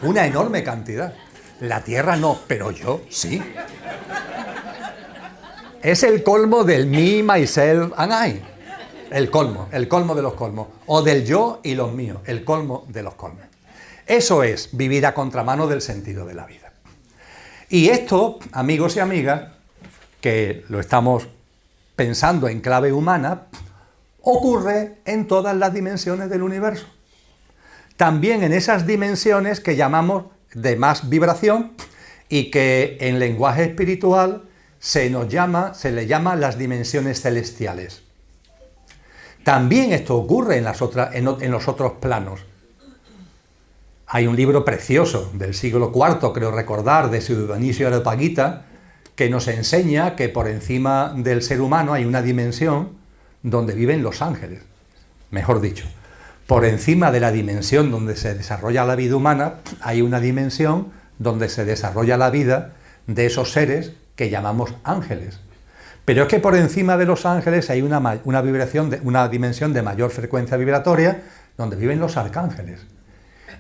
una enorme cantidad. La Tierra no, pero yo sí. Es el colmo del me, myself and I. El colmo de los colmos. O del yo y los míos, el colmo de los colmos. Eso es vivir a contramano del sentido de la vida. Y esto, amigos y amigas, que lo estamos pensando en clave humana, ocurre en todas las dimensiones del universo. También en esas dimensiones que llamamos de más vibración y que en lenguaje espiritual se le llama las dimensiones celestiales. También esto ocurre en los otros planos. Hay un libro precioso del siglo IV, creo recordar, de Dionisio Areopagita, que nos enseña que por encima del ser humano hay una dimensión donde viven los ángeles. Mejor dicho, por encima de la dimensión donde se desarrolla la vida humana, hay una dimensión donde se desarrolla la vida de esos seres que llamamos ángeles. Pero es que por encima de los ángeles hay una dimensión de mayor frecuencia vibratoria donde viven los arcángeles.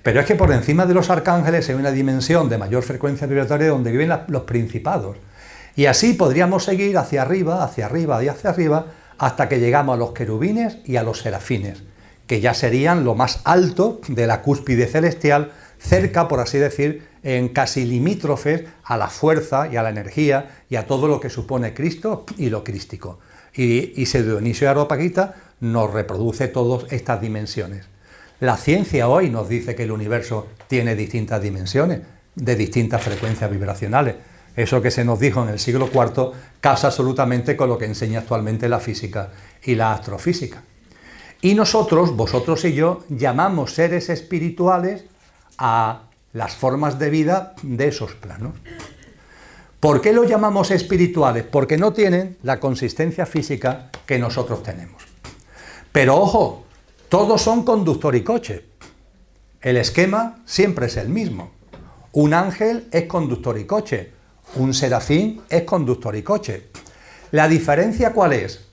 Pero es que por encima de los arcángeles hay una dimensión de mayor frecuencia vibratoria donde viven los principados. Y así podríamos seguir hacia arriba y hacia arriba hasta que llegamos a los querubines y a los serafines, que ya serían lo más alto de la cúspide celestial, cerca, por así decir, en casi limítrofes a la fuerza y a la energía y a todo lo que supone Cristo y lo crístico. Y Dionisio Areopagita nos reproduce todas estas dimensiones. La ciencia hoy nos dice que el universo tiene distintas dimensiones, de distintas frecuencias vibracionales. Eso que se nos dijo en el siglo IV casa absolutamente con lo que enseña actualmente la física y la astrofísica. Y nosotros, vosotros y yo, llamamos seres espirituales a las formas de vida de esos planos. ¿Por qué los llamamos espirituales? Porque no tienen la consistencia física que nosotros tenemos. Pero ojo, todos son conductor y coche. El esquema siempre es el mismo. Un ángel es conductor y coche. Un serafín es conductor y coche. ¿La diferencia cuál es?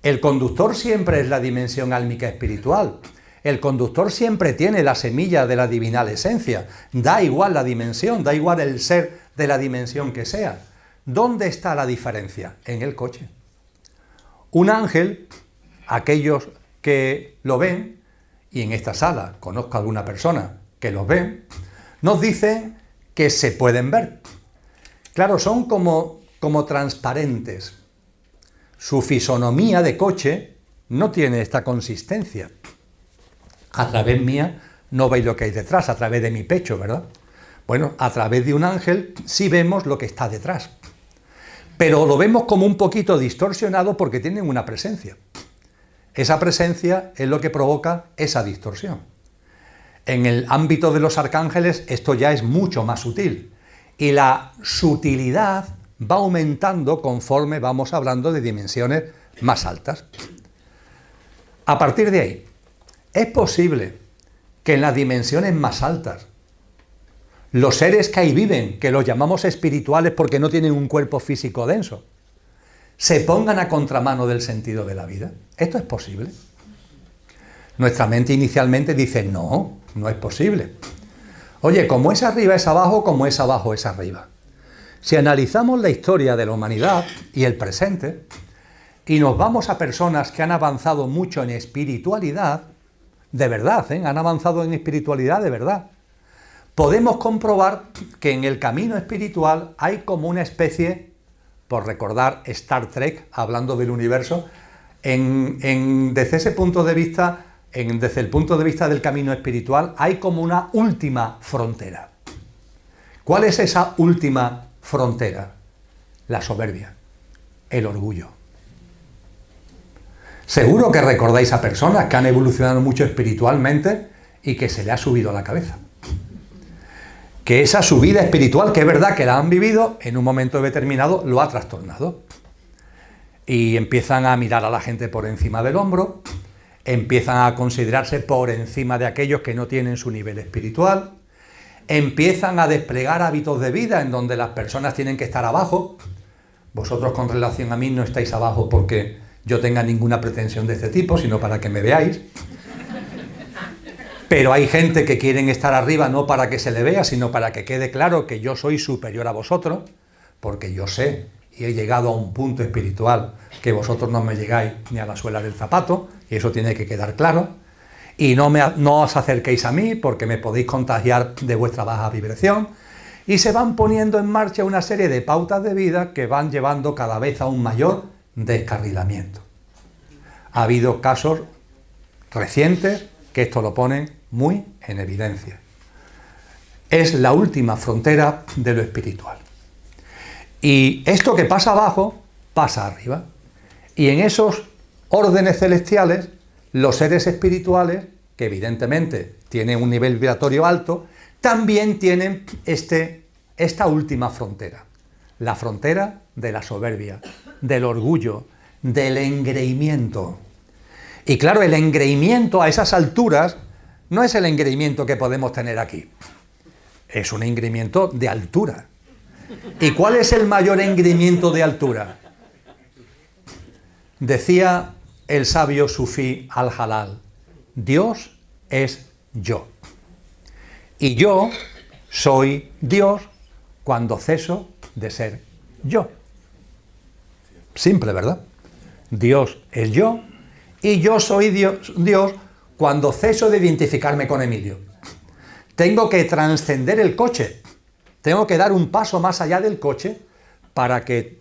El conductor siempre es la dimensión álmica espiritual. El conductor siempre tiene la semilla de la divinal esencia. Da igual la dimensión, da igual el ser de la dimensión que sea. ¿Dónde está la diferencia? En el coche. Un ángel, aquellos que lo ven, y en esta sala conozco a alguna persona que los ven, nos dicen que se pueden ver. Claro, son como transparentes. Su fisonomía de coche no tiene esta consistencia. A través mía no veis lo que hay detrás, a través de mi pecho, ¿verdad? Bueno, a través de un ángel sí vemos lo que está detrás. Pero lo vemos como un poquito distorsionado porque tienen una presencia. Esa presencia es lo que provoca esa distorsión. En el ámbito de los arcángeles esto ya es mucho más sutil. Y la sutilidad va aumentando conforme vamos hablando de dimensiones más altas. A partir de ahí, es posible que en las dimensiones más altas los seres que ahí viven, que los llamamos espirituales porque no tienen un cuerpo físico denso, se pongan a contramano del sentido de la vida. ¿Esto es posible? Nuestra mente inicialmente dice, no, no es posible. Oye, como es arriba es abajo, como es abajo es arriba. Si analizamos la historia de la humanidad y el presente, y nos vamos a personas que han avanzado mucho en espiritualidad, de verdad, han avanzado en espiritualidad de verdad, podemos comprobar que en el camino espiritual hay como una especie, por recordar Star Trek, hablando del universo, desde ese punto de vista, desde el punto de vista del camino espiritual, hay como una última frontera. ¿Cuál es esa última frontera? La soberbia. el orgullo. Seguro que recordáis a personas que han evolucionado mucho espiritualmente y que se le ha subido a la cabeza. Que esa subida espiritual, que es verdad que la han vivido, en un momento determinado lo ha trastornado. Y empiezan a mirar a la gente por encima del hombro, empiezan a considerarse por encima de aquellos que no tienen su nivel espiritual, empiezan a desplegar hábitos de vida en donde las personas tienen que estar abajo. Vosotros con relación a mí no estáis abajo porque yo tenga ninguna pretensión de este tipo, sino para que me veáis. Pero hay gente que quieren estar arriba no para que se le vea, sino para que quede claro que yo soy superior a vosotros, porque yo sé y he llegado a un punto espiritual que vosotros no me llegáis ni a la suela del zapato, y eso tiene que quedar claro. Y no os acerquéis a mí porque me podéis contagiar de vuestra baja vibración. Y se van poniendo en marcha una serie de pautas de vida que van llevando cada vez a un mayor descarrilamiento. Ha habido casos recientes que esto lo ponen muy en evidencia. Es la última frontera de lo espiritual. Y esto que pasa abajo, pasa arriba. Y en esos órdenes celestiales, los seres espirituales, que evidentemente tienen un nivel vibratorio alto, también tienen esta última frontera. La frontera de la soberbia, del orgullo, del engreimiento. Y claro, el engreimiento a esas alturas no es el engreimiento que podemos tener aquí. Es un engreimiento de altura. ¿Y cuál es el mayor engreimiento de altura? Decía el sabio sufí al-Halal, Dios es yo. Y yo soy Dios cuando ceso de ser yo. Simple, ¿verdad? Dios es yo y yo soy Dios cuando ceso de identificarme con Emilio. Tengo que trascender el coche. Tengo que dar un paso más allá del coche para que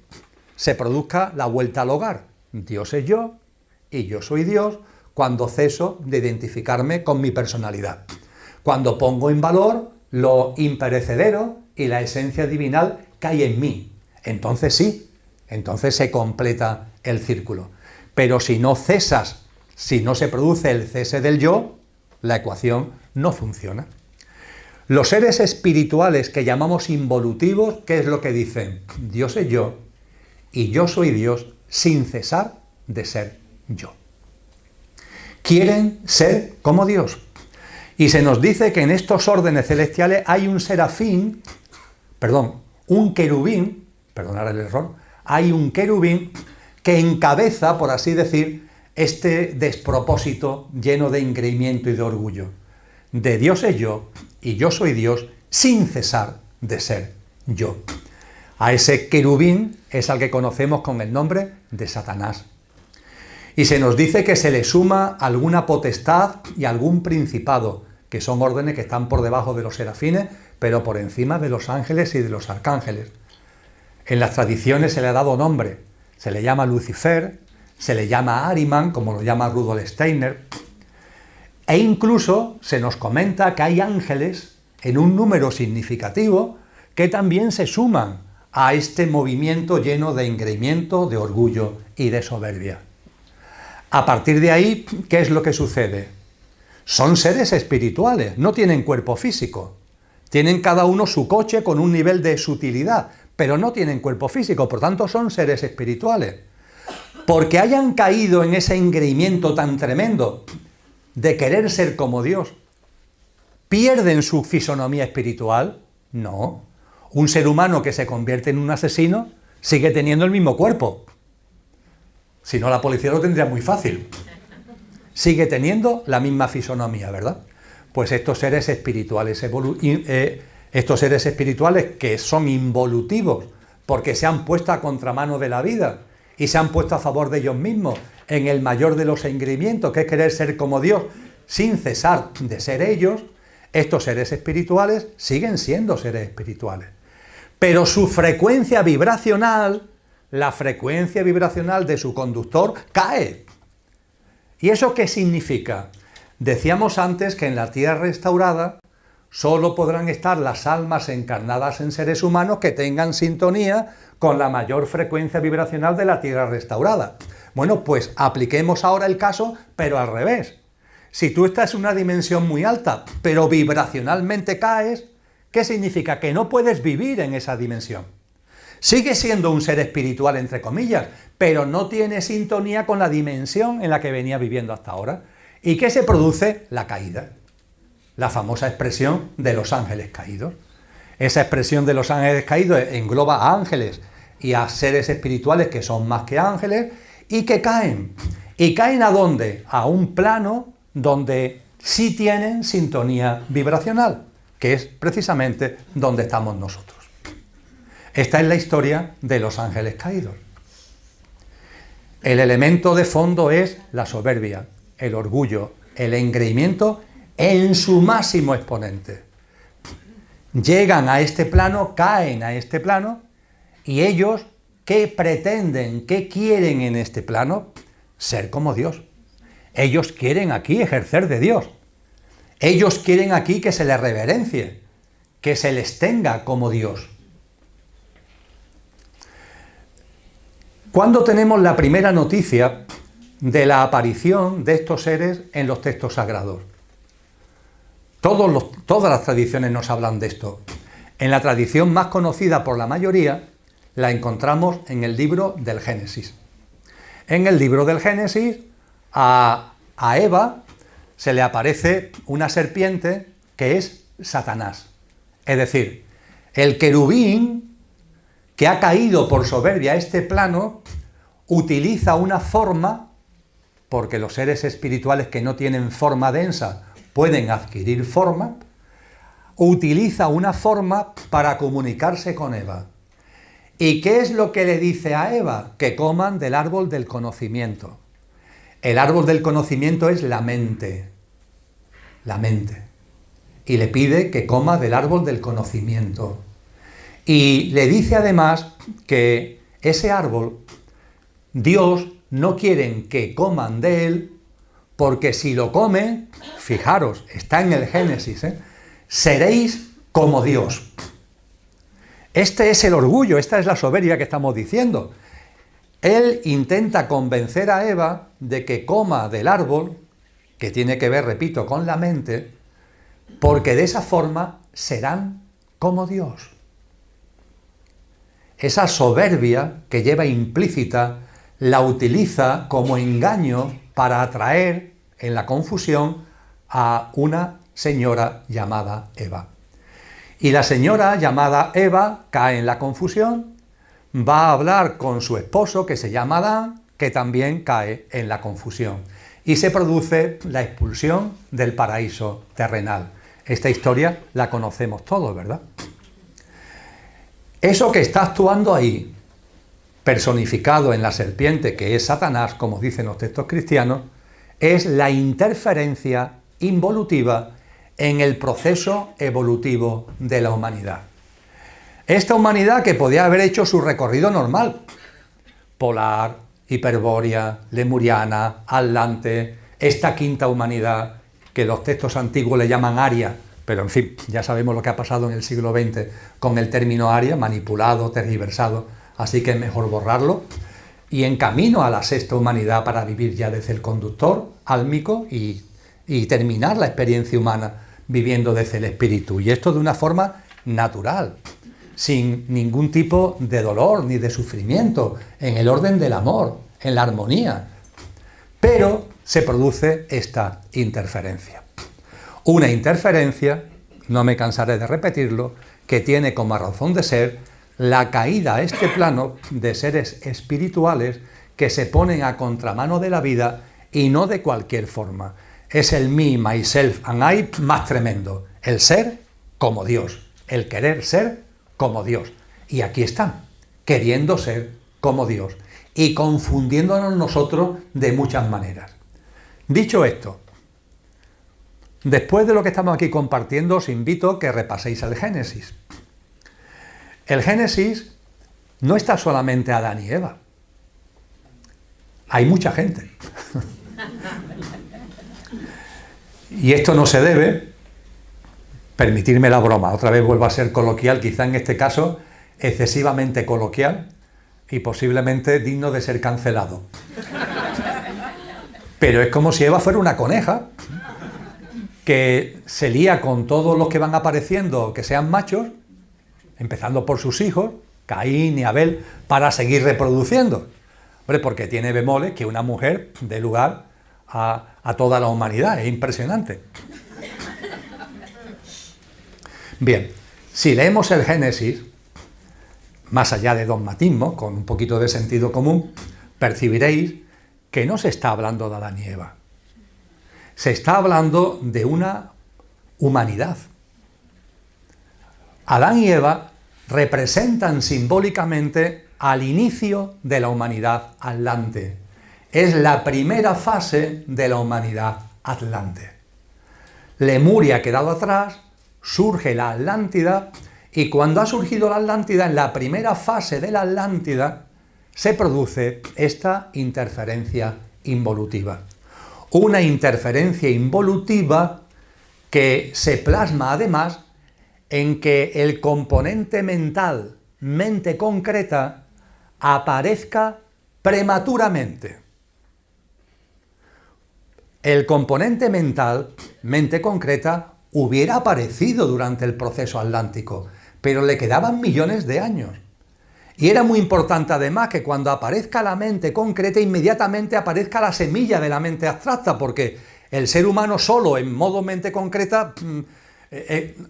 se produzca la vuelta al hogar. Dios es yo y yo soy Dios cuando ceso de identificarme con mi personalidad. Cuando pongo en valor lo imperecedero y la esencia divinal que hay en mí. Entonces sí, entonces se completa el círculo. Pero si no cesas, si no se produce el cese del yo, la ecuación no funciona. Los seres espirituales que llamamos involutivos, ¿qué es lo que dicen? Dios es yo y yo soy Dios sin cesar de ser yo. Quieren ser como Dios. Y se nos dice que en estos órdenes celestiales hay un serafín, un querubín, perdonad el error, hay un querubín que encabeza, por así decir, este despropósito lleno de engreimiento y de orgullo. De Dios es yo y yo soy Dios sin cesar de ser yo. A ese querubín es al que conocemos con el nombre de Satanás. Y se nos dice que se le suma alguna potestad y algún principado, que son órdenes que están por debajo de los serafines, pero por encima de los ángeles y de los arcángeles. En las tradiciones se le ha dado nombre, se le llama Lucifer, se le llama Ahriman, como lo llama Rudolf Steiner, e incluso se nos comenta que hay ángeles en un número significativo que también se suman a este movimiento lleno de engreimiento, de orgullo y de soberbia. A partir de ahí, ¿qué es lo que sucede? Son seres espirituales, no tienen cuerpo físico. Tienen cada uno su coche con un nivel de sutilidad, pero no tienen cuerpo físico, por tanto son seres espirituales. Porque hayan caído en ese engreimiento tan tremendo de querer ser como Dios, ¿pierden su fisonomía espiritual? No. Un ser humano que se convierte en un asesino sigue teniendo el mismo cuerpo. Si no, la policía lo tendría muy fácil. Sigue teniendo la misma fisonomía, ¿verdad? Pues estos seres espirituales, que son involutivos porque se han puesto a contramano de la vida y se han puesto a favor de ellos mismos en el mayor de los engreimientos, que es querer ser como Dios, sin cesar de ser ellos, estos seres espirituales siguen siendo seres espirituales. Pero su frecuencia vibracional, la frecuencia vibracional de su conductor, cae. ¿Y eso qué significa? Decíamos antes que en la tierra restaurada solo podrán estar las almas encarnadas en seres humanos que tengan sintonía con la mayor frecuencia vibracional de la Tierra restaurada. Bueno, pues apliquemos ahora el caso, pero al revés. Si tú estás en una dimensión muy alta, pero vibracionalmente caes, ¿qué significa? Que no puedes vivir en esa dimensión. Sigues siendo un ser espiritual, entre comillas, pero no tiene sintonía con la dimensión en la que venía viviendo hasta ahora. ¿Y qué se produce? La caída. La famosa expresión de los ángeles caídos. Esa expresión de los ángeles caídos engloba a ángeles y a seres espirituales que son más que ángeles y que caen. ¿Y caen a dónde? A un plano donde sí tienen sintonía vibracional, que es precisamente donde estamos nosotros. Esta es la historia de los ángeles caídos. El elemento de fondo es la soberbia, el orgullo, el engreimiento en su máximo exponente. Llegan a este plano, caen a este plano, y ellos, ¿qué pretenden, qué quieren en este plano? Ser como Dios. Ellos quieren aquí ejercer de Dios. Ellos quieren aquí que se les reverencie, que se les tenga como Dios. ¿Cuándo tenemos la primera noticia de la aparición de estos seres en los textos sagrados? Todas las tradiciones nos hablan de esto. En la tradición más conocida por la mayoría, la encontramos en el libro del Génesis. En el libro del Génesis, a Eva se le aparece una serpiente que es Satanás. Es decir, el querubín que ha caído por soberbia a este plano, utiliza una forma, porque los seres espirituales que no tienen forma densa pueden adquirir forma, utiliza una forma para comunicarse con Eva. ¿Y qué es lo que le dice a Eva? Que coman del árbol del conocimiento. El árbol del conocimiento es la mente. La mente. Y le pide que coma del árbol del conocimiento. Y le dice además que ese árbol, Dios no quiere que coman de él, porque si lo comen, fijaros, está en el Génesis, seréis como Dios. Este es el orgullo, esta es la soberbia que estamos diciendo. Él intenta convencer a Eva de que coma del árbol, que tiene que ver, repito, con la mente, porque de esa forma serán como Dios. Esa soberbia que lleva implícita la utiliza como engaño para atraer en la confusión a una señora llamada Eva. Y la señora llamada Eva cae en la confusión, va a hablar con su esposo que se llama Adán, que también cae en la confusión. Y se produce la expulsión del paraíso terrenal. Esta historia la conocemos todos, ¿verdad? Eso que está actuando ahí, personificado en la serpiente, que es Satanás, como dicen los textos cristianos, es la interferencia involutiva en el proceso evolutivo de la humanidad. Esta humanidad que podía haber hecho su recorrido normal, polar, hiperbórea, lemuriana, atlante, esta quinta humanidad, que los textos antiguos le llaman Aria, pero en fin, ya sabemos lo que ha pasado en el siglo XX con el término Aria, manipulado, tergiversado, así que es mejor borrarlo, y en camino a la sexta humanidad para vivir ya desde el conductor álmico y terminar la experiencia humana viviendo desde el espíritu, y esto de una forma natural, sin ningún tipo de dolor ni de sufrimiento, en el orden del amor, en la armonía. Pero se produce esta interferencia. Una interferencia, no me cansaré de repetirlo, que tiene como razón de ser la caída a este plano de seres espirituales que se ponen a contramano de la vida y no de cualquier forma. Es el me, myself and I más tremendo. El ser como Dios, el querer ser como Dios. Y aquí están, queriendo ser como Dios y confundiéndonos nosotros de muchas maneras. Dicho esto, después de lo que estamos aquí compartiendo, os invito a que repaséis el Génesis. El Génesis no está solamente Adán y Eva. Hay mucha gente. Y esto no se debe permitirme la broma, otra vez vuelvo a ser coloquial, quizá en este caso excesivamente coloquial y posiblemente digno de ser cancelado. Pero es como si Eva fuera una coneja que se lía con todos los que van apareciendo que sean machos, empezando por sus hijos, Caín y Abel, para seguir reproduciendo. Hombre, porque tiene bemoles que una mujer dé lugar a toda la humanidad, es impresionante. Bien, si leemos el Génesis, más allá de dogmatismo, con un poquito de sentido común, percibiréis que no se está hablando de Adán y Eva. Se está hablando de una humanidad. Adán y Eva representan simbólicamente al inicio de la humanidad atlante. Es la primera fase de la humanidad atlante. Lemuria ha quedado atrás, surge la Atlántida, y cuando ha surgido la Atlántida, en la primera fase de la Atlántida, se produce esta interferencia involutiva. Una interferencia involutiva que se plasma además en que el componente mental, mente concreta, aparezca prematuramente. El componente mental, mente concreta, hubiera aparecido durante el proceso atlántico, pero le quedaban millones de años. Y era muy importante además que cuando aparezca la mente concreta, inmediatamente aparezca la semilla de la mente abstracta, porque el ser humano solo, en modo mente concreta,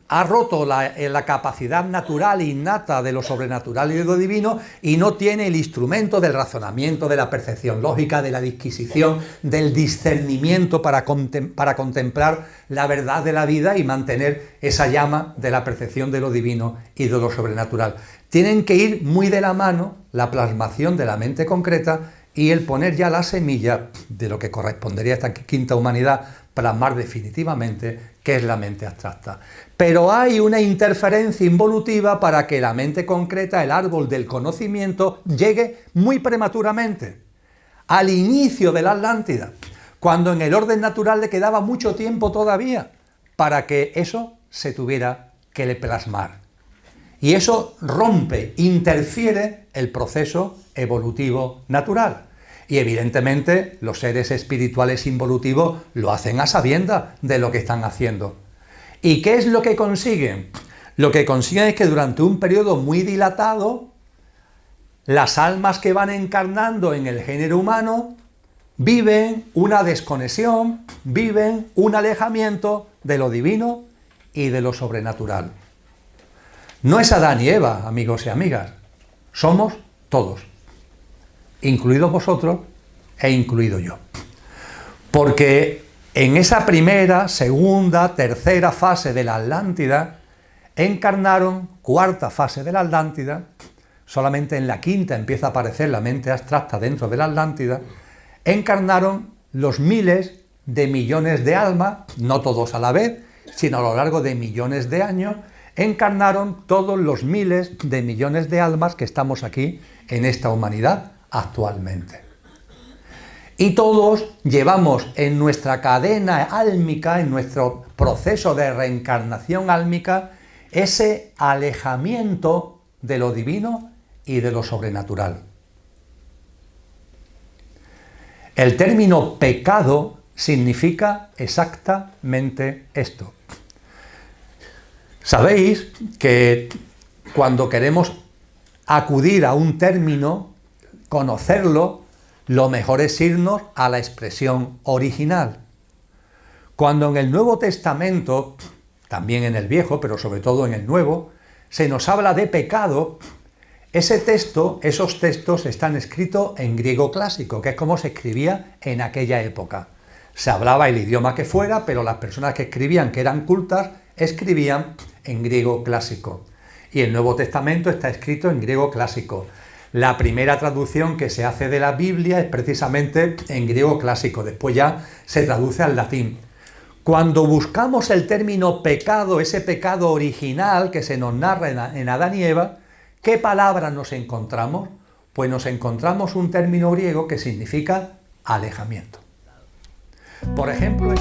ha roto la capacidad natural innata de lo sobrenatural y de lo divino, y no tiene el instrumento del razonamiento, de la percepción lógica, de la disquisición, del discernimiento para contemplar la verdad de la vida y mantener esa llama de la percepción de lo divino y de lo sobrenatural. Tienen que ir muy de la mano la plasmación de la mente concreta y el poner ya la semilla de lo que correspondería a esta quinta humanidad, plasmar definitivamente qué es la mente abstracta. Pero hay una interferencia involutiva para que la mente concreta, el árbol del conocimiento, llegue muy prematuramente, al inicio de la Atlántida, cuando en el orden natural le quedaba mucho tiempo todavía para que eso se tuviera que plasmar. Y eso rompe, interfiere el proceso evolutivo natural. Y evidentemente los seres espirituales involutivos lo hacen a sabiendas de lo que están haciendo. ¿Y qué es lo que consiguen? Lo que consiguen es que durante un periodo muy dilatado, las almas que van encarnando en el género humano viven una desconexión, viven un alejamiento de lo divino y de lo sobrenatural. No es Adán y Eva, amigos y amigas, somos todos, incluidos vosotros e incluido yo. Porque en esa primera, segunda, tercera fase de la Atlántida, encarnaron, cuarta fase de la Atlántida, solamente en la quinta empieza a aparecer la mente abstracta dentro de la Atlántida, encarnaron los miles de millones de almas, no todos a la vez, sino a lo largo de millones de años, encarnaron todos los miles de millones de almas que estamos aquí en esta humanidad actualmente. Y todos llevamos en nuestra cadena álmica, en nuestro proceso de reencarnación álmica, ese alejamiento de lo divino y de lo sobrenatural. El término pecado significa exactamente esto. Sabéis que cuando queremos acudir a un término, conocerlo, lo mejor es irnos a la expresión original. Cuando en el Nuevo Testamento, también en el Viejo, pero sobre todo en el Nuevo, se nos habla de pecado, ese texto, esos textos están escritos en griego clásico, que es como se escribía en aquella época. Se hablaba el idioma que fuera, pero las personas que escribían, que eran cultas, escribían en griego clásico. Y el Nuevo Testamento está escrito en griego clásico. La primera traducción que se hace de la Biblia es precisamente en griego clásico, después ya se traduce al latín. Cuando buscamos el término pecado, ese pecado original que se nos narra en Adán y Eva, ¿qué palabra nos encontramos? Pues nos encontramos un término griego que significa alejamiento. Por ejemplo,